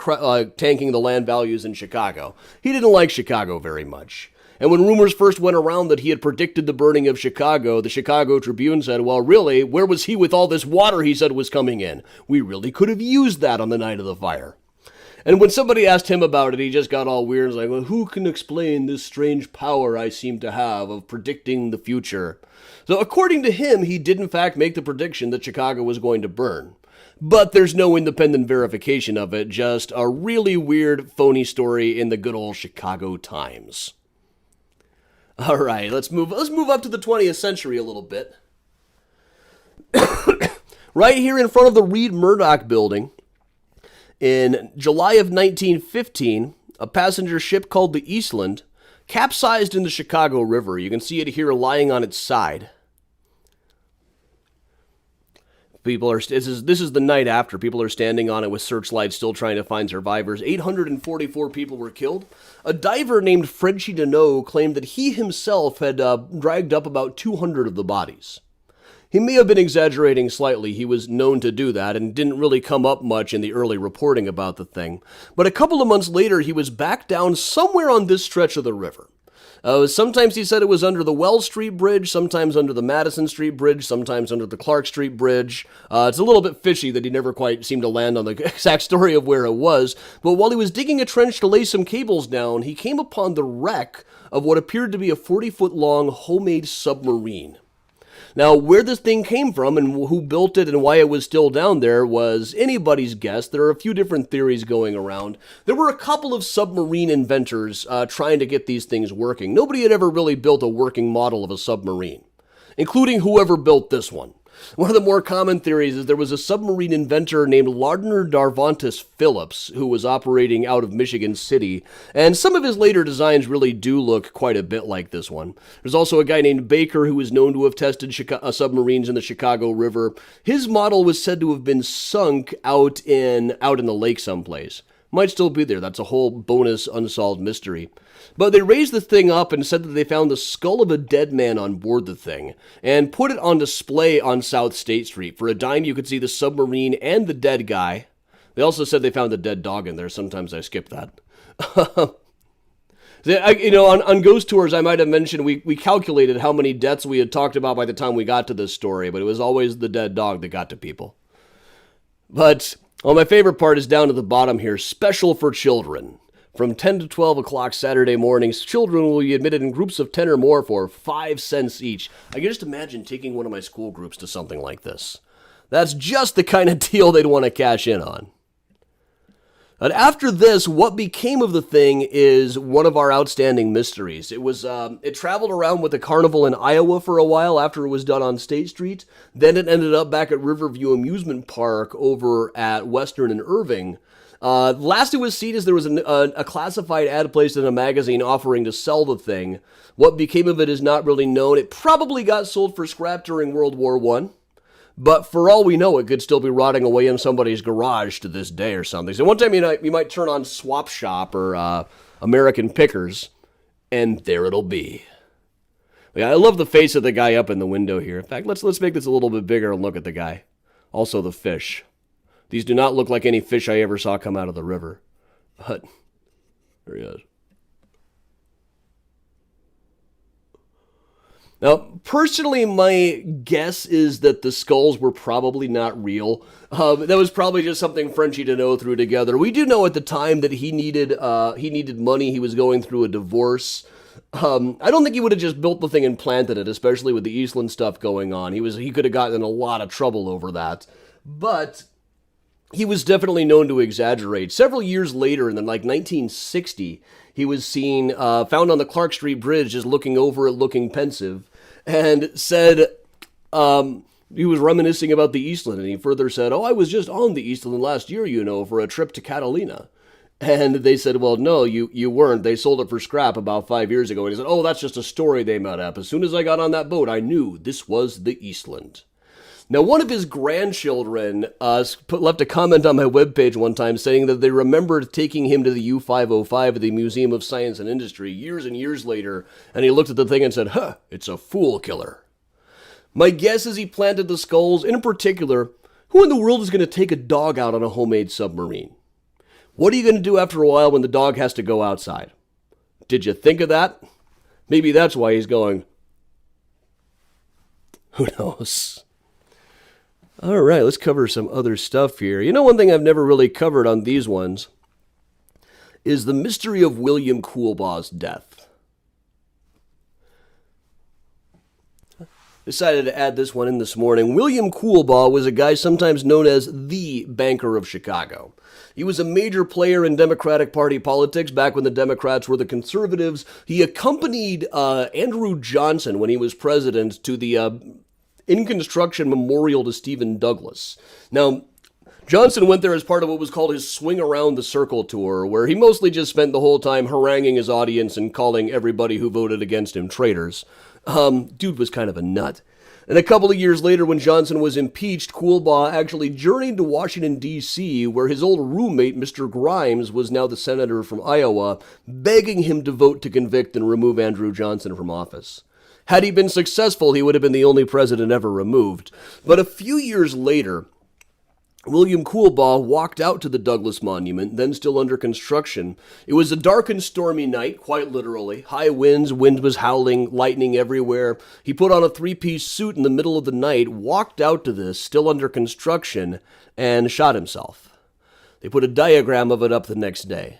tanking the land values in Chicago. He didn't like Chicago very much. And when rumors first went around that he had predicted the burning of Chicago, the Chicago Tribune said, well, really, where was he with all this water he said was coming in? We really could have used that on the night of the fire. And when somebody asked him about it, he just got all weird and was like, well, who can explain this strange power I seem to have of predicting the future? So according to him, he did in fact make the prediction that Chicago was going to burn. But there's no independent verification of it, just a really weird, phony story in the good old Chicago Times. All right, let's move up to the 20th century a little bit. Right here in front of the Reed Murdoch building, in July of 1915, a passenger ship called the Eastland capsized in the Chicago River. You can see it here lying on its side. This is the night after. People are standing on it with searchlights still trying to find survivors. 844 people were killed. A diver named Frenchy Deneau claimed that he himself had dragged up about 200 of the bodies. He may have been exaggerating slightly. He was known to do that and didn't really come up much in the early reporting about the thing. But a couple of months later, he was back down somewhere on this stretch of the river. Sometimes he said it was under the Wells Street Bridge, sometimes under the Madison Street Bridge, sometimes under the Clark Street Bridge. It's a little bit fishy that he never quite seemed to land on the exact story of where it was, but while he was digging a trench to lay some cables down, he came upon the wreck of what appeared to be a 40-foot-long homemade submarine. Now, where this thing came from and who built it and why it was still down there was anybody's guess. There are a few different theories going around. There were a couple of submarine inventors trying to get these things working. Nobody had ever really built a working model of a submarine, including whoever built this one. One of the more common theories is there was a submarine inventor named Lardner Darvantus Phillips who was operating out of Michigan City, and some of his later designs really do look quite a bit like this one. There's also a guy named Baker who is known to have tested submarines in the Chicago River. His model was said to have been sunk out in the lake someplace. Might still be there. That's a whole bonus unsolved mystery. But they raised the thing up and said that they found the skull of a dead man on board the thing and put it on display on South State Street. For a dime, you could see the submarine and the dead guy. They also said they found a dead dog in there. Sometimes I skip that. On Ghost Tours, I might have mentioned we calculated how many deaths we had talked about by the time we got to this story, but it was always the dead dog that got to people. But, my favorite part is down at the bottom here, special for children. From 10 to 12 o'clock Saturday mornings, children will be admitted in groups of 10 or more for 5 cents each. I can just imagine taking one of my school groups to something like this. That's just the kind of deal they'd want to cash in on. But after this, what became of the thing is one of our outstanding mysteries. It traveled around with a carnival in Iowa for a while after it was done on State Street. Then it ended up back at Riverview Amusement Park over at Western and Irving. Last it was seen is there was a classified ad placed in a magazine offering to sell the thing. What became of it is not really known. It probably got sold for scrap during World War I. But for all we know, it could still be rotting away in somebody's garage to this day or something. So one time you might turn on Swap Shop or American Pickers, and there it'll be. Yeah, I love the face of the guy up in the window here. In fact, let's make this a little bit bigger and look at the guy. Also the fish. These do not look like any fish I ever saw come out of the river. But there he is. Now, personally, my guess is that the skulls were probably not real. That was probably just something Frenchie Deneau threw together. We do know at the time that he needed money. He was going through a divorce. I don't think he would have just built the thing and planted it, especially with the Eastland stuff going on. He could have gotten in a lot of trouble over that. But he was definitely known to exaggerate. Several years later, in 1960, he was seen, found on the Clark Street Bridge, just looking over it, looking pensive. And said he was reminiscing about the Eastland, and he further said, I was just on the Eastland last year, for a trip to Catalina. And they said, well, no, you weren't. They sold it for scrap about 5 years ago. And he said, that's just a story they made up. As soon as I got on that boat, I knew this was the Eastland. Now, one of his grandchildren left a comment on my webpage one time saying that they remembered taking him to the U-505 at the Museum of Science and Industry years and years later, and he looked at the thing and said, it's a fool killer. My guess is he planted the skulls, and in particular, who in the world is going to take a dog out on a homemade submarine? What are you going to do after a while when the dog has to go outside? Did you think of that? Maybe that's why he's going. Who knows? All right, let's cover some other stuff here. One thing I've never really covered on these ones is the mystery of William Coolbaugh's death. Decided to add this one in this morning. William Coolbaugh was a guy sometimes known as the Banker of Chicago. He was a major player in Democratic Party politics back when the Democrats were the conservatives. He accompanied Andrew Johnson when he was president to the in construction memorial to Stephen Douglas. Now, Johnson went there as part of what was called his Swing Around the Circle tour, where he mostly just spent the whole time haranguing his audience and calling everybody who voted against him traitors. Dude was kind of a nut. And a couple of years later, when Johnson was impeached, Coolbaugh actually journeyed to Washington, D.C., where his old roommate, Mr. Grimes, was now the senator from Iowa, begging him to vote to convict and remove Andrew Johnson from office. Had he been successful, he would have been the only president ever removed. But a few years later, William Coolbaugh walked out to the Douglas Monument, then still under construction. It was a dark and stormy night, quite literally. High winds, wind was howling, lightning everywhere. He put on a three-piece suit in the middle of the night, walked out to this, still under construction, and shot himself. They put a diagram of it up the next day.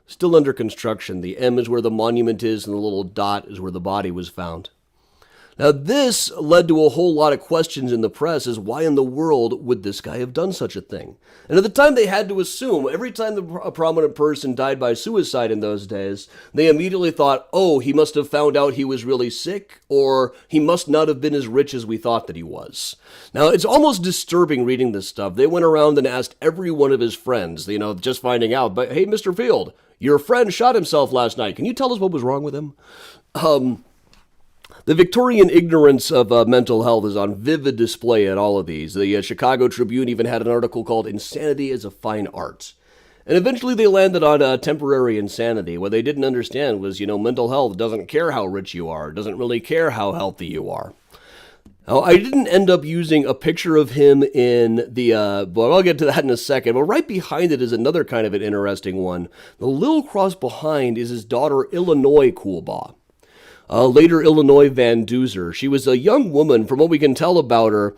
Still under construction. The M is where the monument is, and the little dot is where the body was found. Now, this led to a whole lot of questions in the press as why in the world would this guy have done such a thing? And at the time, they had to assume, every time a prominent person died by suicide in those days, they immediately thought, he must have found out he was really sick, or he must not have been as rich as we thought that he was. Now, it's almost disturbing reading this stuff. They went around and asked every one of his friends, just finding out, but hey, Mr. Field, your friend shot himself last night. Can you tell us what was wrong with him? The Victorian ignorance of mental health is on vivid display at all of these. The Chicago Tribune even had an article called Insanity as a Fine Art. And eventually they landed on temporary insanity. What they didn't understand was, mental health doesn't care how rich you are. It doesn't really care how healthy you are. Oh, I didn't end up using a picture of him in the book. I'll get to that in a second. But right behind it is another kind of an interesting one. The little cross behind is his daughter, Illinois Coolbaugh. Later, Illinois Van Duzer. She was a young woman. From what we can tell about her,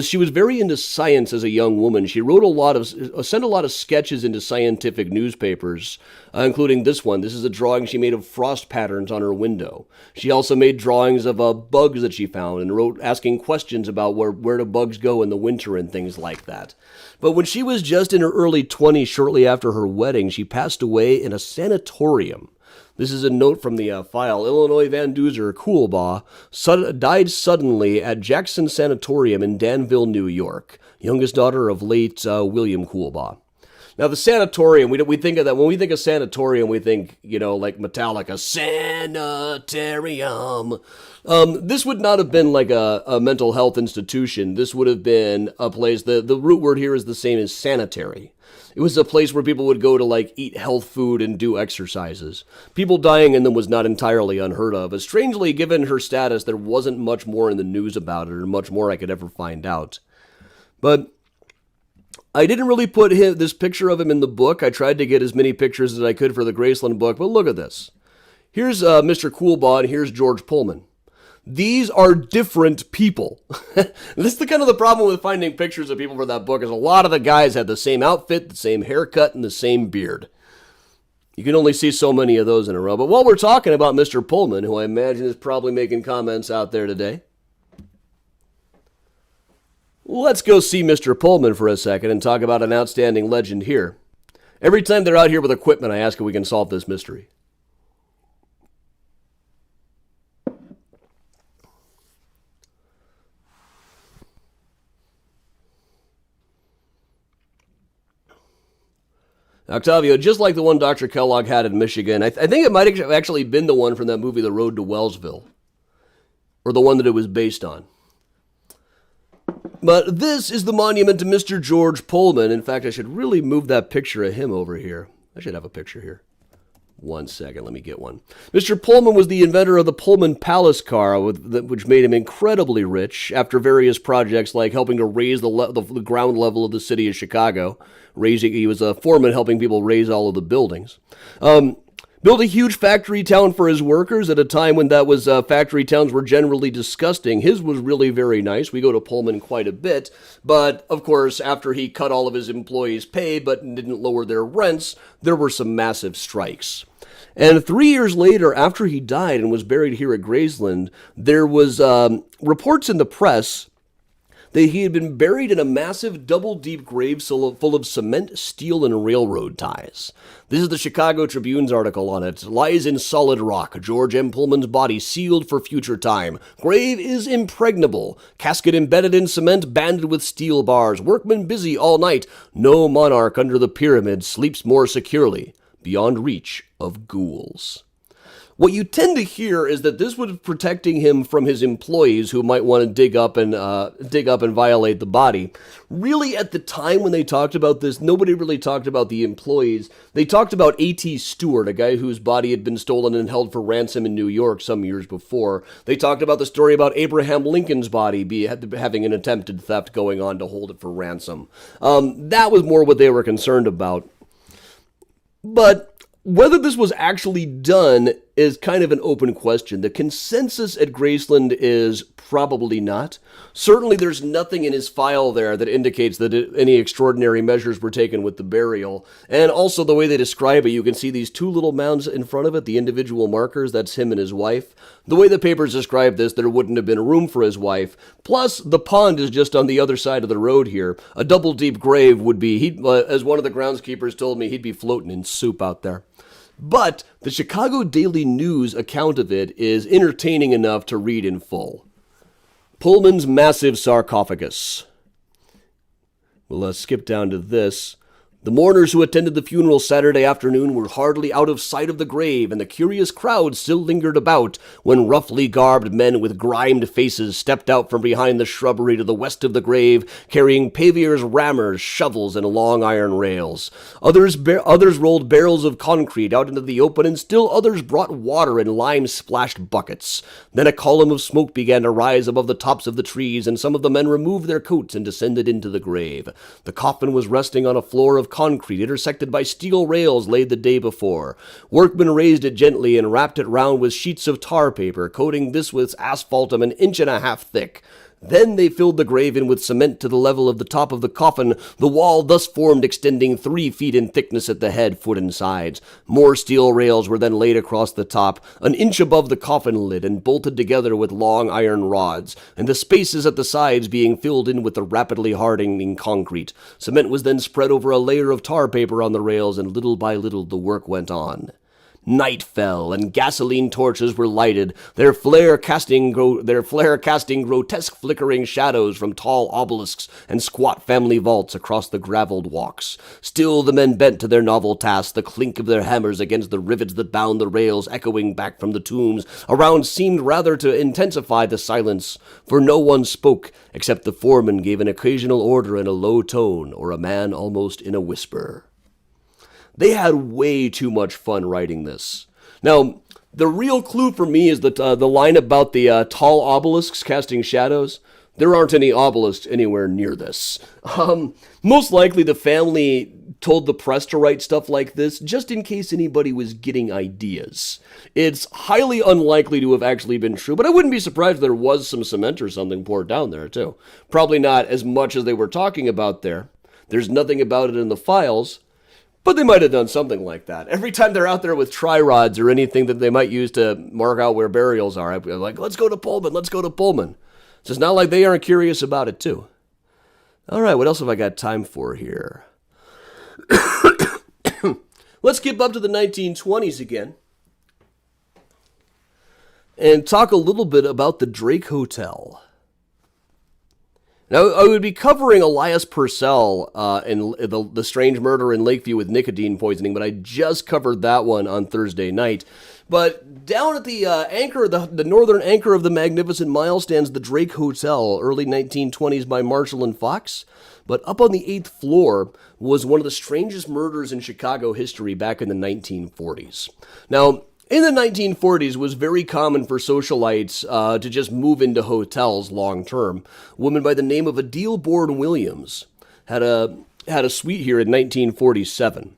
she was very into science as a young woman. She wrote sent a lot of sketches into scientific newspapers, including this one. This is a drawing she made of frost patterns on her window. She also made drawings of bugs that she found and wrote asking questions about where do bugs go in the winter and things like that. But when she was just in her early 20s, shortly after her wedding, she passed away in a sanatorium. This is a note from the file. Illinois Van Duzer Coolbaugh died suddenly at Jackson Sanatorium in Danville, New York. Youngest daughter of late William Coolbaugh. Now, the sanatorium, we think of that. When we think of sanatorium, we think, like Metallica, sanitarium. This would not have been like a mental health institution. This would have been a place, the root word here is the same as sanitary. It was a place where people would go to eat health food and do exercises. People dying in them was not entirely unheard of. But strangely, given her status, there wasn't much more in the news about it, or much more I could ever find out. But I didn't really put this picture of him in the book. I tried to get as many pictures as I could for the Graceland book, but look at this. Here's Mr. Coolbaugh, and here's George Pullman. These are different people. This is the problem with finding pictures of people for that book, is a lot of the guys had the same outfit, the same haircut, and the same beard. You can only see so many of those in a row. But while we're talking about Mr. Pullman, who I imagine is probably making comments out there today, let's go see Mr. Pullman for a second and talk about an outstanding legend here. Every time they're out here with equipment, I ask if we can solve this mystery. Octavio, just like the one Dr. Kellogg had in Michigan, I think it might have actually been the one from that movie, The Road to Wellsville, or the one that it was based on. But this is the monument to Mr. George Pullman. In fact, I should really move that picture of him over here. I should have a picture here. 1 second, let me get one. Mr. Pullman was the inventor of the Pullman Palace car, which made him incredibly rich after various projects like helping to raise the ground level of the city of Chicago. He was a foreman helping people raise all of the buildings. Built a huge factory town for his workers at a time when factory towns were generally disgusting. His was really very nice. We go to Pullman quite a bit. But, of course, after he cut all of his employees' pay but didn't lower their rents, there were some massive strikes. And 3 years later, after he died and was buried here at Graceland, there was reports in the press that he had been buried in a massive double-deep grave full of cement, steel, and railroad ties. This is the Chicago Tribune's article on it. Lies in solid rock. George M. Pullman's body sealed for future time. Grave is impregnable. Casket embedded in cement, banded with steel bars. Workmen busy all night. No monarch under the pyramid sleeps more securely, beyond reach of ghouls. What you tend to hear is that this was protecting him from his employees who might want to dig up and violate the body. Really, at the time when they talked about this, nobody really talked about the employees. They talked about A.T. Stewart, a guy whose body had been stolen and held for ransom in New York some years before. They talked about the story about Abraham Lincoln's body having an attempted theft going on to hold it for ransom. That was more what they were concerned about. But whether this was actually done is kind of an open question. The consensus at Graceland is probably not. Certainly there's nothing in his file there that indicates that any extraordinary measures were taken with the burial. And also the way they describe it, you can see these two little mounds in front of it, the individual markers, that's him and his wife. The way the papers describe this, there wouldn't have been room for his wife. Plus, the pond is just on the other side of the road here. A double-deep grave would be, as one of the groundskeepers told me, he'd be floating in soup out there. But the Chicago Daily News account of it is entertaining enough to read in full. Pullman's massive sarcophagus. We'll skip down to this. The mourners who attended the funeral Saturday afternoon were hardly out of sight of the grave, and the curious crowd still lingered about when roughly garbed men with grimed faces stepped out from behind the shrubbery to the west of the grave, carrying paviours, rammers, shovels, and long iron rails. Others rolled barrels of concrete out into the open, and still others brought water in lime-splashed buckets. Then a column of smoke began to rise above the tops of the trees, and some of the men removed their coats and descended into the grave. The coffin was resting on a floor of concrete intersected by steel rails laid the day before. Workmen raised it gently and wrapped it round with sheets of tar paper, coating this with asphaltum an inch and a half thick. Then they filled the grave in with cement to the level of the top of the coffin, the wall thus formed extending 3 feet in thickness at the head, foot, and sides. More steel rails were then laid across the top, an inch above the coffin lid, and bolted together with long iron rods, and the spaces at the sides being filled in with the rapidly hardening concrete. Cement was then spread over a layer of tar paper on the rails, and little by little the work went on. Night fell, and gasoline torches were lighted, their flare casting grotesque flickering shadows from tall obelisks and squat family vaults across the gravelled walks. Still the men bent to their novel task, the clink of their hammers against the rivets that bound the rails echoing back from the tombs around seemed rather to intensify the silence, for no one spoke, except the foreman gave an occasional order in a low tone, or a man almost in a whisper. They had way too much fun writing this. Now, the real clue for me is that the line about the tall obelisks casting shadows. There aren't any obelisks anywhere near this. Most likely the family told the press to write stuff like this just in case anybody was getting ideas. It's highly unlikely to have actually been true, but I wouldn't be surprised if there was some cement or something poured down there too. Probably not as much as they were talking about there. There's nothing about it in the files. But they might have done something like that. Every time they're out there with tri-rods or anything that they might use to mark out where burials are, I'd be like, let's go to Pullman, let's go to Pullman. So it's not like they aren't curious about it, too. All right, what else have I got time for here? Let's skip up to the 1920s again and talk a little bit about the Drake Hotel. Now, I would be covering Elias Purcell in the strange murder in Lakeview with nicotine poisoning, but I just covered that one on Thursday night. But down at the anchor, the northern anchor of the Magnificent Mile stands the Drake Hotel, early 1920s by Marshall and Fox. But up on the 8th floor was one of the strangest murders in Chicago history back in the 1940s. Now, in the 1940s, it was very common for socialites to just move into hotels long term. A woman by the name of Adele Bourne Williams had a suite here in 1947.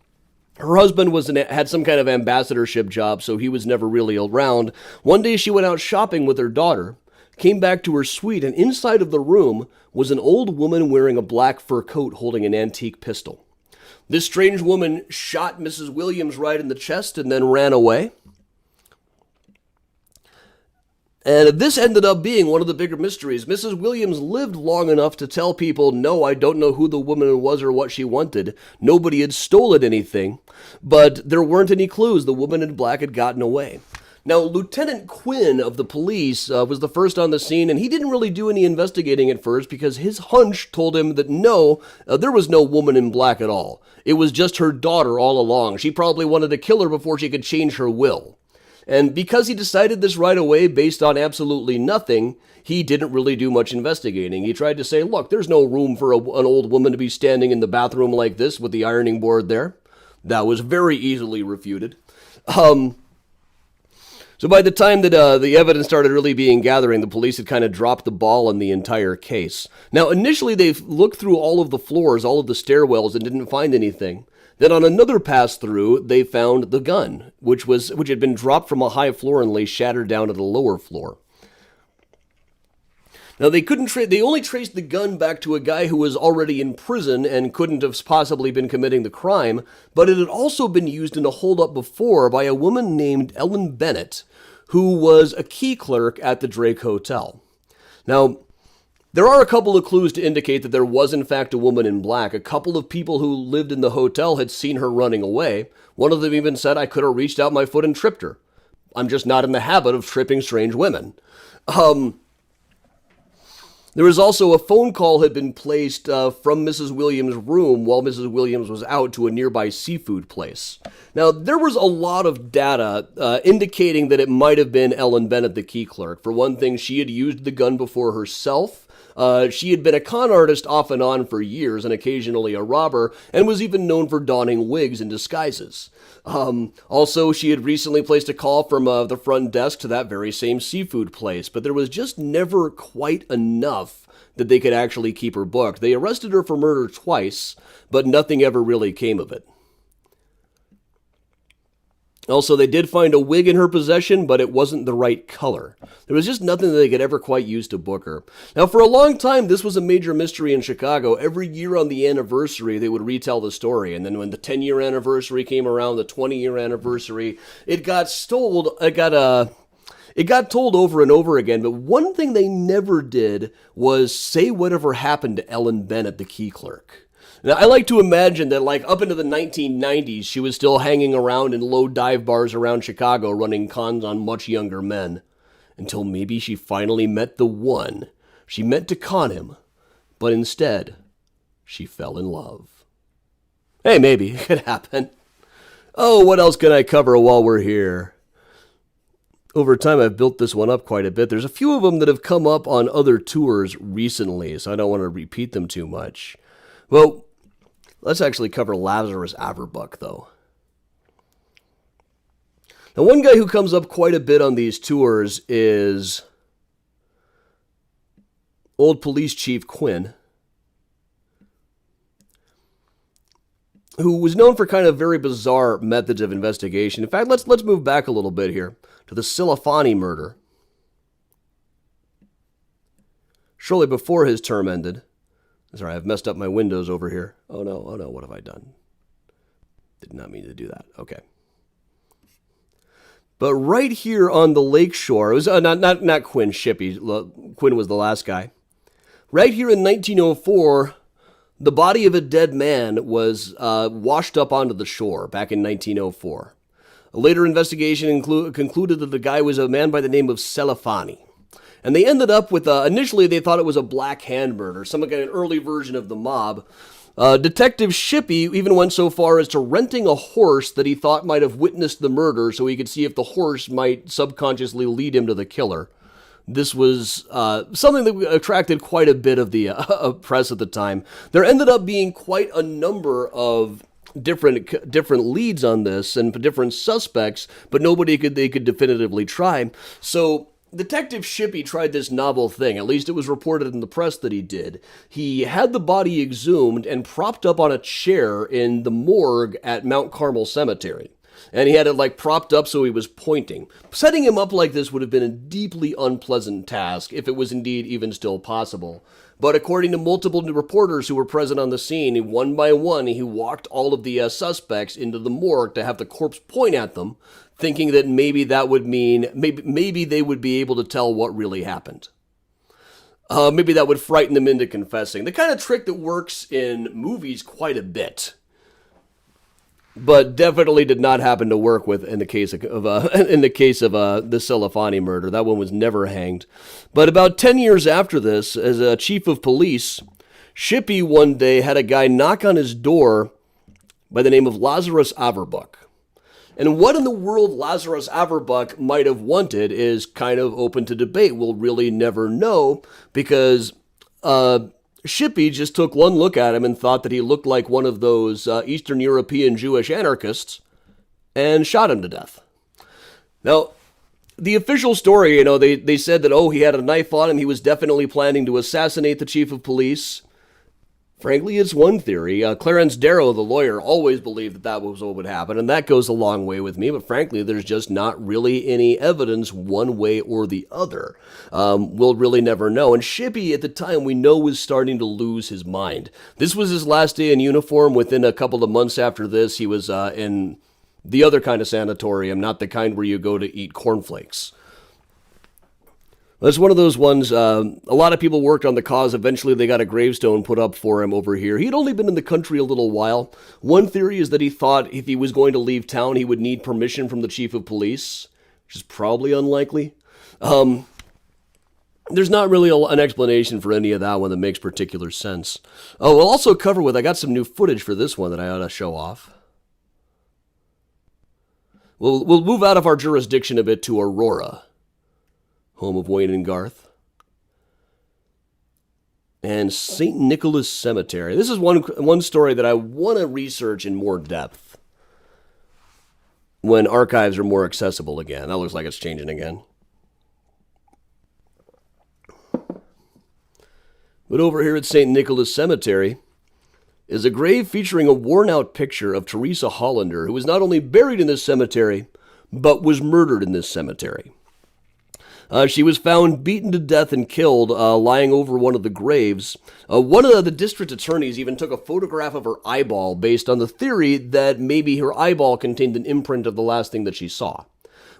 Her husband had some kind of ambassadorship job, so he was never really around. One day she went out shopping with her daughter, came back to her suite, and inside of the room was an old woman wearing a black fur coat holding an antique pistol. This strange woman shot Mrs. Williams right in the chest and then ran away. And this ended up being one of the bigger mysteries. Mrs. Williams lived long enough to tell people, no, I don't know who the woman was or what she wanted. Nobody had stolen anything, but there weren't any clues. The woman in black had gotten away. Now, Lieutenant Quinn of the police was the first on the scene, and he didn't really do any investigating at first because his hunch told him that no, there was no woman in black at all. It was just her daughter all along. She probably wanted to kill her before she could change her will. And because he decided this right away based on absolutely nothing, he didn't really do much investigating. He tried to say, look, there's no room for an old woman to be standing in the bathroom like this with the ironing board there. That was very easily refuted. So by the time that the evidence started really being gathering, the police had kind of dropped the ball on the entire case. Now, initially, they looked through all of the floors, all of the stairwells, and didn't find anything. Then on another pass-through, they found the gun, which had been dropped from a high floor and lay shattered down at a lower floor. Now, they only traced the gun back to a guy who was already in prison and couldn't have possibly been committing the crime, but it had also been used in a holdup before by a woman named Ellen Bennett, who was a key clerk at the Drake Hotel. Now, there are a couple of clues to indicate that there was in fact a woman in black. A couple of people who lived in the hotel had seen her running away. One of them even said, I could have reached out my foot and tripped her. I'm just not in the habit of tripping strange women. There was also a phone call had been placed from Mrs. Williams' room while Mrs. Williams was out to a nearby seafood place. Now, there was a lot of data indicating that it might have been Ellen Bennett, the key clerk. For one thing, she had used the gun before herself. She had been a con artist off and on for years and occasionally a robber, and was even known for donning wigs and disguises. Also, she had recently placed a call from the front desk to that very same seafood place, but there was just never quite enough that they could actually keep her booked. They arrested her for murder twice, but nothing ever really came of it. Also, they did find a wig in her possession, but it wasn't the right color. There was just nothing that they could ever quite use to book her. Now, for a long time, this was a major mystery in Chicago. Every year on the anniversary, they would retell the story. And then when the 10-year anniversary came around, the 20-year anniversary, it got told over and over again. But one thing they never did was say whatever happened to Ellen Bennett, the key clerk. Now, I like to imagine that, like, up into the 1990s, she was still hanging around in low dive bars around Chicago running cons on much younger men. Until maybe she finally met the one. She meant to con him, but instead, she fell in love. Hey, maybe. It could happen. Oh, what else can I cover while we're here? Over time, I've built this one up quite a bit. There's a few of them that have come up on other tours recently, so I don't want to repeat them too much. Well, let's actually cover Lazarus Averbuck, though. Now, one guy who comes up quite a bit on these tours is old Police Chief Quinn, who was known for kind of very bizarre methods of investigation. In fact, let's move back a little bit here to the Silifoni murder. Shortly before his term ended. Sorry, I've messed up my windows over here. Oh no, what have I done? Did not mean to do that. Okay. But right here on the lakeshore, it was not Quinn Shippey. Quinn was the last guy. Right here in 1904, the body of a dead man was washed up onto the shore back in 1904. A later investigation concluded that the guy was a man by the name of Silifoni. And they ended up with, initially they thought it was a black hand murder, some kind of an early version of the mob. Detective Shippey even went so far as to renting a horse that he thought might have witnessed the murder so he could see if the horse might subconsciously lead him to the killer. This was something that attracted quite a bit of the press at the time. There ended up being quite a number of different leads on this and different suspects, but they could definitively try. So Detective Shippey tried this novel thing, at least it was reported in the press that he did. He had the body exhumed and propped up on a chair in the morgue at Mount Carmel Cemetery. And he had it propped up so he was pointing. Setting him up like this would have been a deeply unpleasant task, if it was indeed even still possible. But according to multiple reporters who were present on the scene, one by one, he walked all of the suspects into the morgue to have the corpse point at them, thinking that maybe that would mean, maybe they would be able to tell what really happened. Maybe that would frighten them into confessing. The kind of trick that works in movies quite a bit, but definitely did not happen to work with in the case of the Silifoni murder. That one was never hanged. But about 10 years after this, as a chief of police, Shippey one day had a guy knock on his door by the name of Lazarus Averbuck. And what in the world Lazarus Averbuck might have wanted is kind of open to debate. We'll really never know, because Shippey just took one look at him and thought that he looked like one of those Eastern European Jewish anarchists and shot him to death. Now, the official story, they said that, he had a knife on him. He was definitely planning to assassinate the chief of police. Frankly, it's one theory. Clarence Darrow, the lawyer, always believed that was what would happen, and that goes a long way with me, but frankly, there's just not really any evidence one way or the other. We'll really never know. And Shippey, at the time, we know was starting to lose his mind. This was his last day in uniform. Within a couple of months after this, he was in the other kind of sanatorium, not the kind where you go to eat cornflakes. It's one of those ones, a lot of people worked on the cause. Eventually, they got a gravestone put up for him over here. He'd only been in the country a little while. One theory is that he thought if he was going to leave town, he would need permission from the chief of police, which is probably unlikely. there's not really an explanation for any of that one that makes particular sense. Oh, we'll also cover with, I got some new footage for this one that I ought to show off. We'll move out of our jurisdiction a bit to Aurora, home of Wayne and Garth. And St. Nicholas Cemetery. This is one story that I want to research in more depth when archives are more accessible again. That looks like it's changing again. But over here at St. Nicholas Cemetery is a grave featuring a worn-out picture of Teresa Hollander, who was not only buried in this cemetery, but was murdered in this cemetery. She was found beaten to death and killed, lying over one of the graves. One of the district attorneys even took a photograph of her eyeball based on the theory that maybe her eyeball contained an imprint of the last thing that she saw.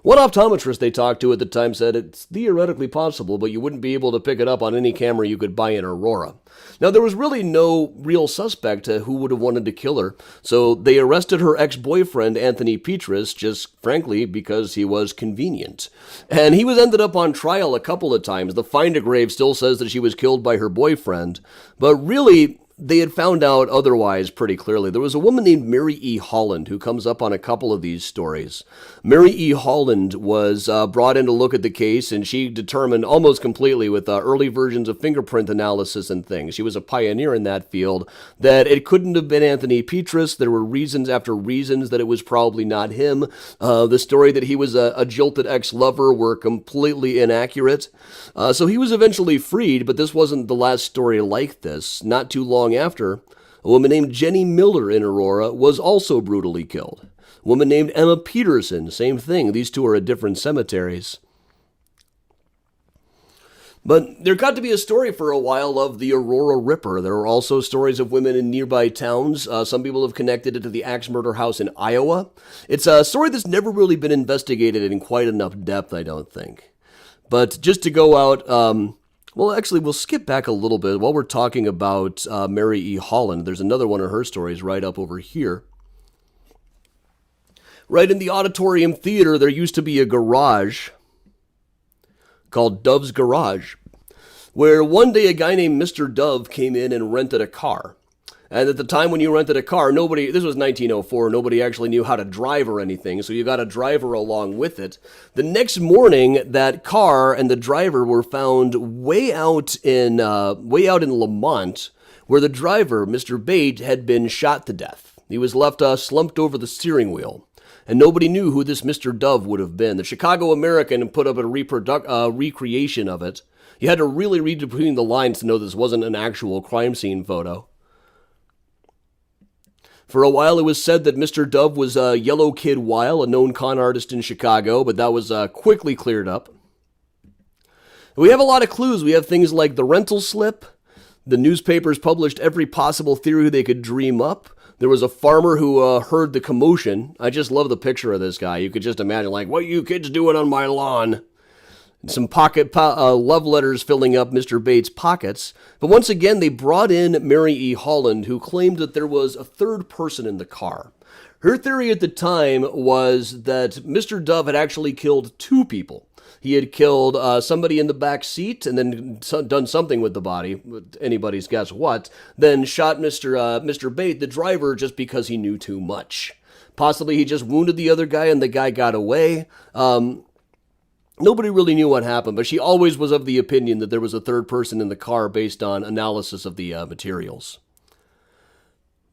One optometrist they talked to at the time said it's theoretically possible, but you wouldn't be able to pick it up on any camera you could buy in Aurora. Now, there was really no real suspect who would have wanted to kill her, so they arrested her ex-boyfriend, Anthony Petrus, just frankly because he was convenient. And he was ended up on trial a couple of times. The Find-A-Grave still says that she was killed by her boyfriend, but really, they had found out otherwise pretty clearly. There was a woman named Mary E. Holland who comes up on a couple of these stories. Mary E. Holland was brought in to look at the case, and she determined almost completely with early versions of fingerprint analysis and things. She was a pioneer in that field, that it couldn't have been Anthony Petrus. There were reasons after reasons that it was probably not him. The story that he was a jilted ex-lover were completely inaccurate. So he was eventually freed, but this wasn't the last story like this. Not too long after, a woman named Jenny Miller in Aurora was also brutally killed. A woman named Emma Peterson, same thing. These two are at different cemeteries. But there got to be a story for a while of the Aurora Ripper. There are also stories of women in nearby towns. Some people have connected it to the Axe Murder House in Iowa. It's a story that's never really been investigated in quite enough depth, I don't think. But just to go out... well, actually, we'll skip back a little bit. While we're talking about Mary E. Holland, there's another one of her stories right up over here. Right in the Auditorium Theater, there used to be a garage called Dove's Garage, where one day a guy named Mr. Dove came in and rented a car. And at the time when you rented a car, this was 1904, nobody actually knew how to drive or anything, so you got a driver along with it. The next morning, that car and the driver were found way out in Lamont, where the driver, Mr. Bate, had been shot to death. He was left slumped over the steering wheel, and nobody knew who this Mr. Dove would have been. The Chicago American put up a recreation of it. You had to really read between the lines to know this wasn't an actual crime scene photo. For a while, it was said that Mr. Dove was Yellow Kid Weil, a known con artist in Chicago, but that was quickly cleared up. We have a lot of clues. We have things like the rental slip. The newspapers published every possible theory they could dream up. There was a farmer who heard the commotion. I just love the picture of this guy. You could just imagine, like, what you kids doing on my lawn? Some pocket love letters filling up Mr. Bates' pockets. But once again, they brought in Mary E. Holland, who claimed that there was a third person in the car. Her theory at the time was that Mr. Dove had actually killed two people. He had killed somebody in the back seat and then done something with the body, anybody's guess what, then shot Mr. Bate, the driver, just because he knew too much. Possibly he just wounded the other guy and the guy got away. Nobody really knew what happened, but she always was of the opinion that there was a third person in the car based on analysis of the materials.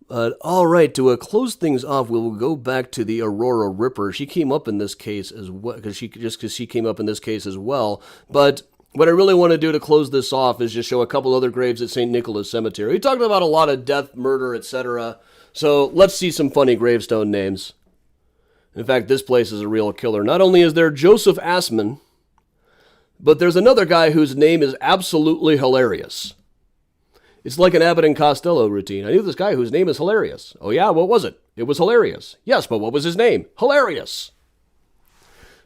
All right, to close things off, we'll go back to the Aurora Ripper. She came up in this case as well, because she came up in this case as well. But what I really want to do to close this off is just show a couple other graves at St. Nicholas Cemetery. We talked about a lot of death, murder, etc. So let's see some funny gravestone names. In fact, this place is a real killer. Not only is there Joseph Assman, but there's another guy whose name is absolutely hilarious. It's like an Abbott and Costello routine. I knew this guy whose name is hilarious. Oh yeah, what was it? It was hilarious. Yes, but what was his name? Hilarious.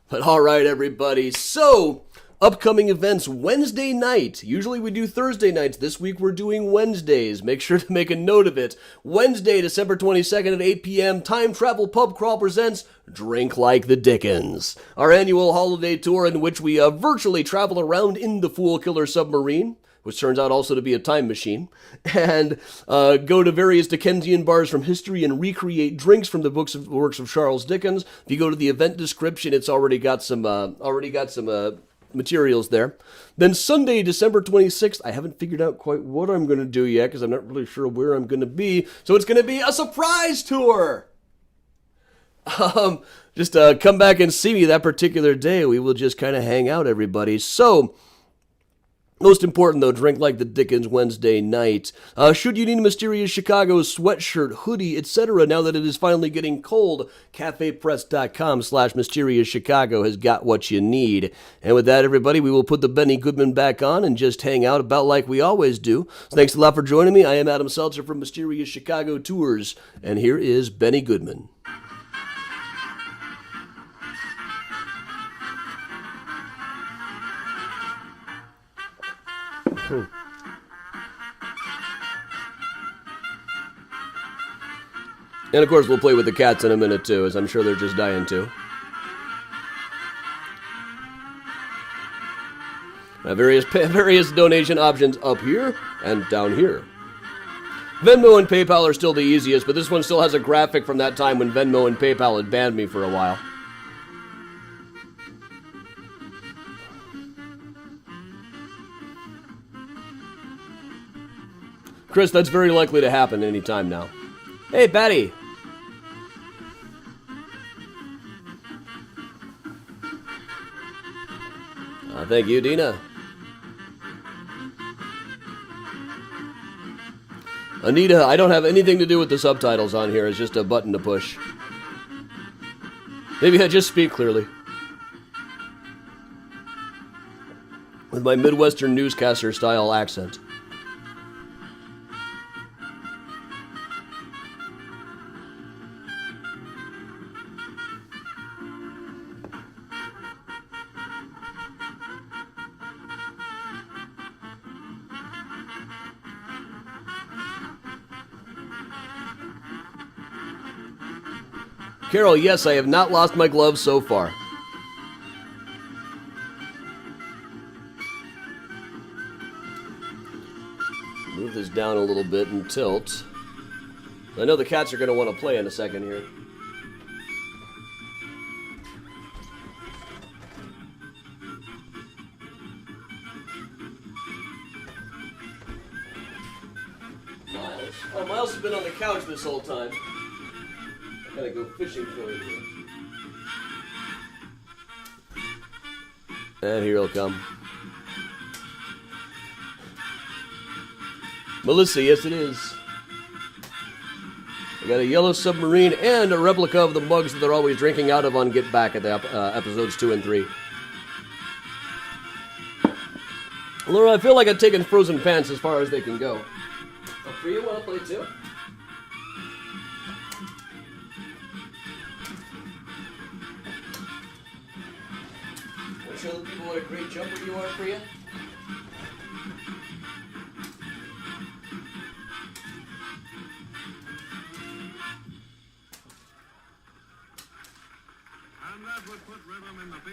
But all right, everybody. So, Upcoming events Wednesday night. Usually we do Thursday nights. This week we're doing Wednesdays. Make sure to make a note of it. Wednesday, December 22nd at 8 p.m., Time Travel Pub Crawl presents Drink Like the Dickens, our annual holiday tour in which we virtually travel around in the Fool Killer Submarine, which turns out also to be a time machine, and go to various Dickensian bars from history and recreate drinks from the works of Charles Dickens. If you go to the event description, it's already got some materials there. Then Sunday, December 26th, I haven't figured out quite what I'm going to do yet because I'm not really sure where I'm going to be. So it's going to be a surprise tour. Just come back and see me that particular day. We will just kind of hang out, everybody. So, most important, though, Drink Like the Dickens Wednesday night. Should you need a Mysterious Chicago sweatshirt, hoodie, etc., now that it is finally getting cold, cafepress.com/Mysterious Chicago has got what you need. And with that, everybody, we will put the Benny Goodman back on and just hang out about like we always do. So thanks a lot for joining me. I am Adam Seltzer from Mysterious Chicago Tours, and here is Benny Goodman. And of course, we'll play with the cats in a minute too, as I'm sure they're just dying to. Various donation options up here and down here. Venmo and PayPal are still the easiest, but this one still has a graphic from that time when Venmo and PayPal had banned me for a while. Chris, that's very likely to happen any time now. Hey, Betty. Thank you, Dina. Anita, I don't have anything to do with the subtitles on here. It's just a button to push. Maybe I just speak clearly. With my Midwestern newscaster-style accent. Carol, yes, I have not lost my gloves so far. Move this down a little bit and tilt. I know the cats are going to want to play in a second here. Miles. Oh, Miles has been on the couch this whole time. Gotta go fishing for him here. And here he'll come. Melissa, yes it is. I got a yellow submarine and a replica of the mugs that they're always drinking out of on Get Back at the episodes 2 and 3. Laura, I feel like I've taken Frozen Pants as far as they can go. Oh, Priya, want to play too? Show the people what a great jumper you are, Priya.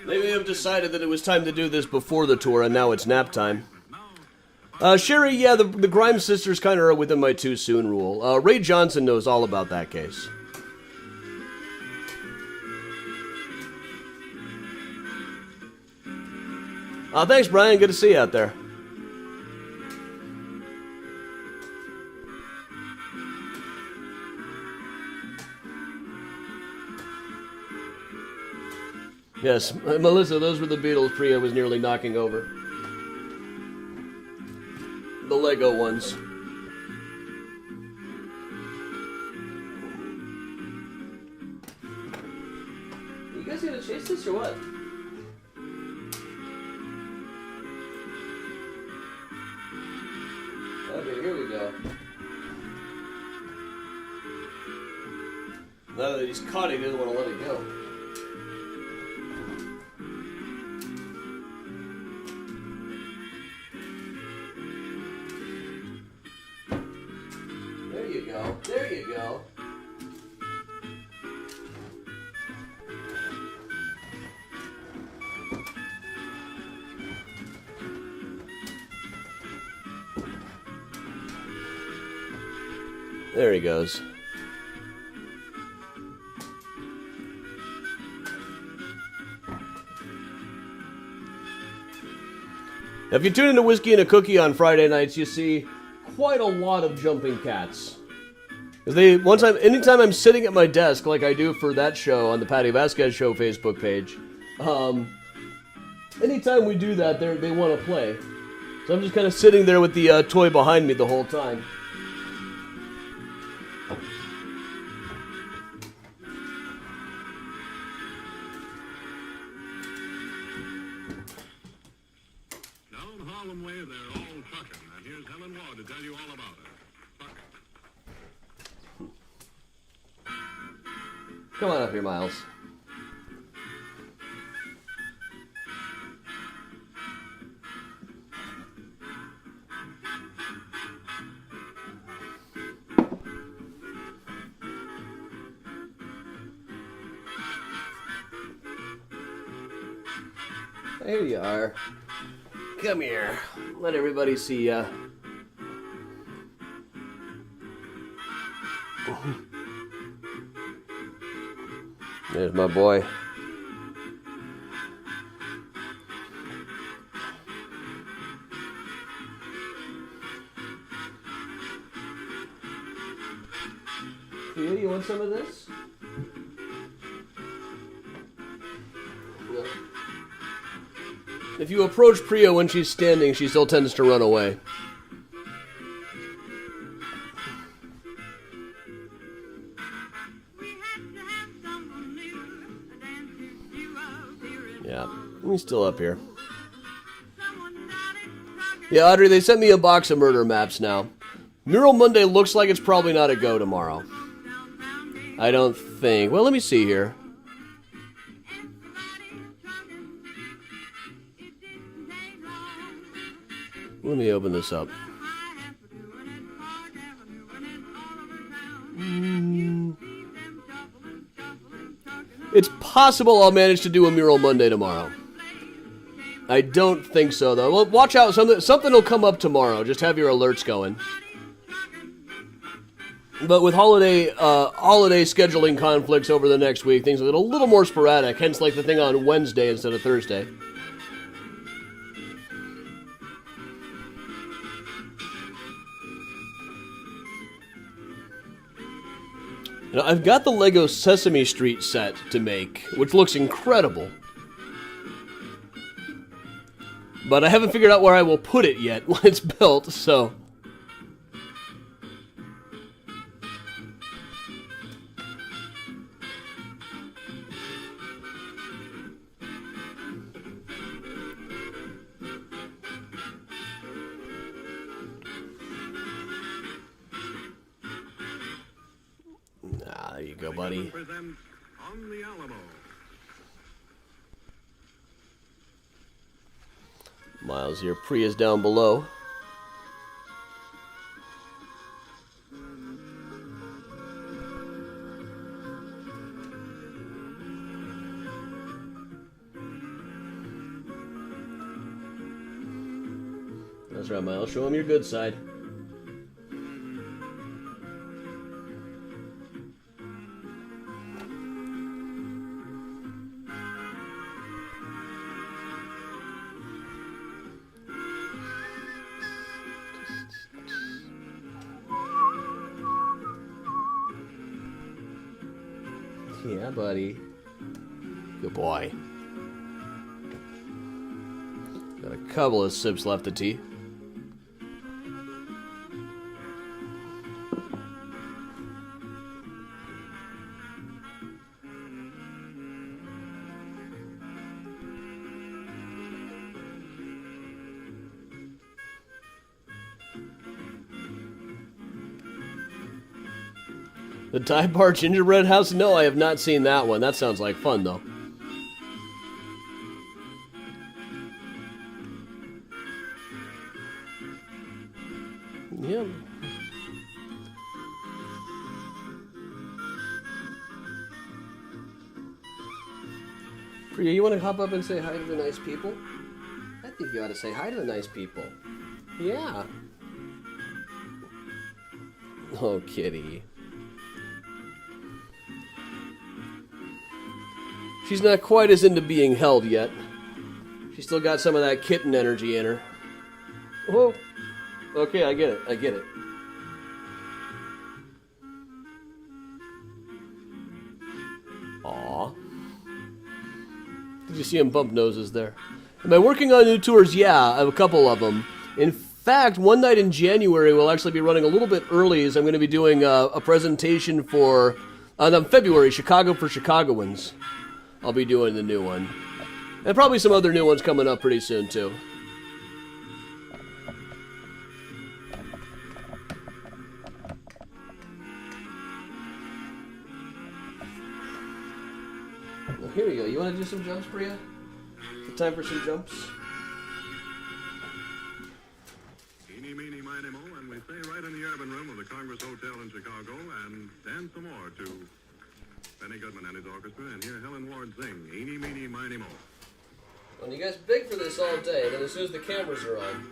Maybe I've decided that it was time to do this before the tour, and now it's nap time. Sherry, yeah, the Grimes sisters kind of are within my too soon rule. Ray Johnson knows all about that case. Thanks, Brian. Good to see you out there. Yes, Melissa, those were the Beatles Priya was nearly knocking over. The Lego ones. You guys gonna chase this or what? Okay, here we go. Now that he's caught, he doesn't want to let it go. you go. There you go. There he goes. Now, if you tune into Whiskey and a Cookie on Friday nights, you see quite a lot of jumping cats. Because anytime I'm sitting at my desk, like I do for that show on the Patty Vasquez Show Facebook page, anytime we do that, they want to play. So I'm just kind of sitting there with the toy behind me the whole time. Come on up here, Miles. There you are. Come here. Let everybody see ya. There's my boy. Priya, you want some of this? No. If you approach Priya when she's standing, she still tends to run away. Yeah, he's still up here. Yeah, Audrey, they sent me a box of murder maps now. Mural Monday looks like it's probably not a go tomorrow. I don't think. Well, let me see here. Let me open this up. It's possible I'll manage to do a Mural Monday tomorrow. I don't think so, though. Well, watch out. Something will come up tomorrow. Just have your alerts going. But with holiday scheduling conflicts over the next week, things get a little more sporadic. Hence, like the thing on Wednesday instead of Thursday. You know, I've got the Lego Sesame Street set to make, which looks incredible. But I haven't figured out where I will put it yet when it's built, so... There you go, buddy. Miles, your Priya's down below. That's right, Miles. Show him your good side. Yeah, buddy. Good boy. Got a couple of sips left of tea. The Thai Bar Gingerbread House? No, I have not seen that one. That sounds like fun, though. Yeah. Priya, you want to hop up and say hi to the nice people? I think you ought to say hi to the nice people. Yeah. Oh, kitty. She's not quite as into being held yet. She's still got some of that kitten energy in her. Oh, okay, I get it. I get it. Aw. Did you see him bump noses there? Am I working on new tours? Yeah, I have a couple of them. In fact, one night in January we'll actually be running a little bit early, as I'm going to be doing a presentation for, February, Chicago for Chicagoans. I'll be doing the new one. And probably some other new ones coming up pretty soon, too. Well, here we go. You want to do some jumps, Priya? Is it time for some jumps? Eeny, meeny, miny, mo, and we stay right in the urban room of the Congress Hotel in Chicago and dance some more to Benny Goodman and his orchestra, and hear Helen Ward sing Eeny, meeny, miny, mo. Well, you guys beg for this all day, and then as soon as the cameras are on.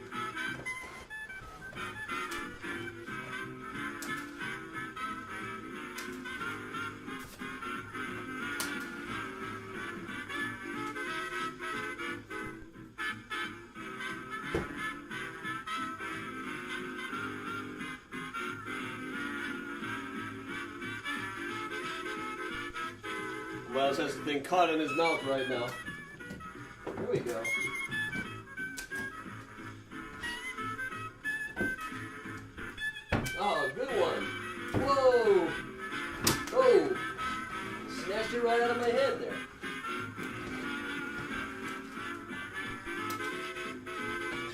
Miles has the thing caught in his mouth right now. Here we go. Oh, good one. Whoa! Oh! Snatched it right out of my hand there.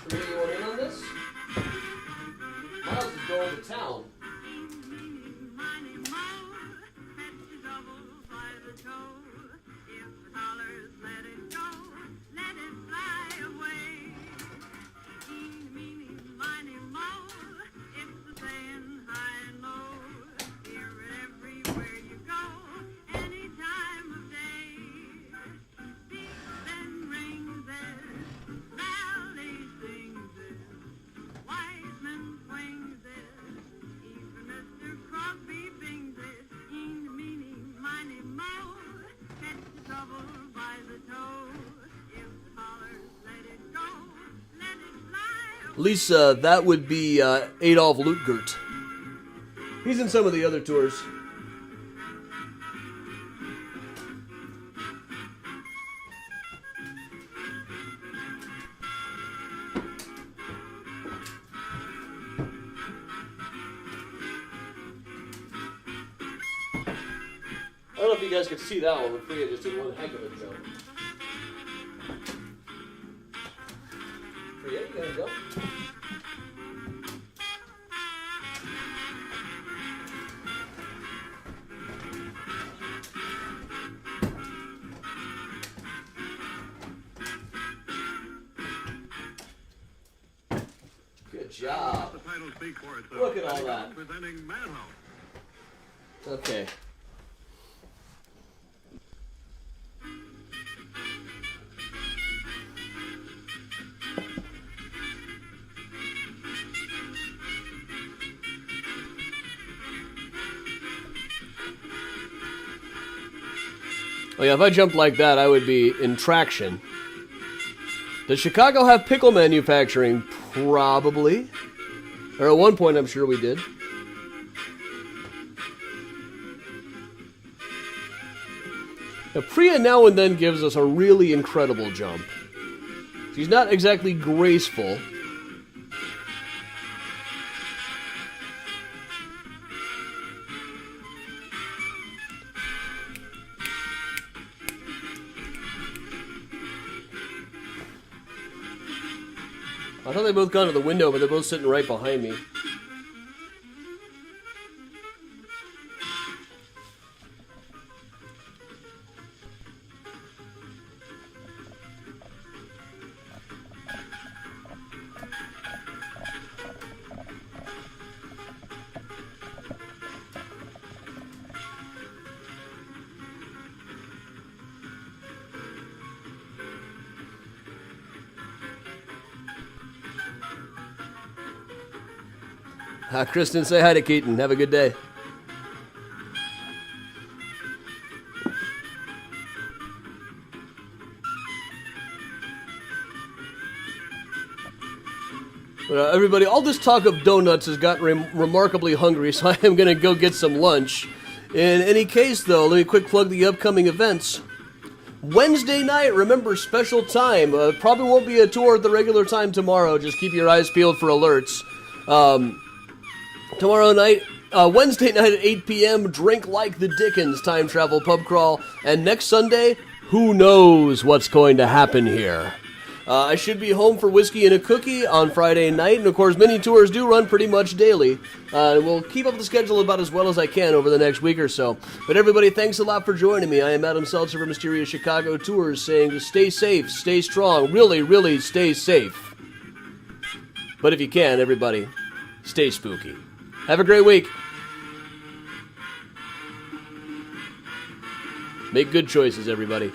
Priya, you want in on this? Miles is going to town. At least that would be Adolf Lutgert. He's in some of the other tours. I don't know if you guys could see that one, but Priya just did one heck of a jump. Priya, you gonna go? Good job. Look at all that. Okay. Oh yeah, if I jumped like that, I would be in traction. Does Chicago have pickle manufacturing? Probably. Or at one point, I'm sure we did. Now, Priya now and then gives us a really incredible jump. She's not exactly graceful. I thought they both gone to the window, but they're both sitting right behind me. Kristen, say hi to Keaton. Have a good day. Everybody, all this talk of donuts has gotten remarkably hungry, so I am going to go get some lunch. In any case, though, let me quick plug the upcoming events. Wednesday night, remember, special time. Probably won't be a tour at the regular time tomorrow. Just keep your eyes peeled for alerts. Tomorrow night, Wednesday night at 8 p.m., Drink Like the Dickens time travel pub crawl. And next Sunday, who knows what's going to happen here. I should be home for Whiskey and a Cookie on Friday night, and of course many tours do run pretty much daily. We'll keep up the schedule about as well as I can over the next week or so. But everybody, thanks a lot for joining me. I am Adam Seltzer from Mysterious Chicago Tours, saying to stay safe, stay strong, really, really stay safe. But if you can, everybody, stay spooky. Have a great week. Make good choices, everybody.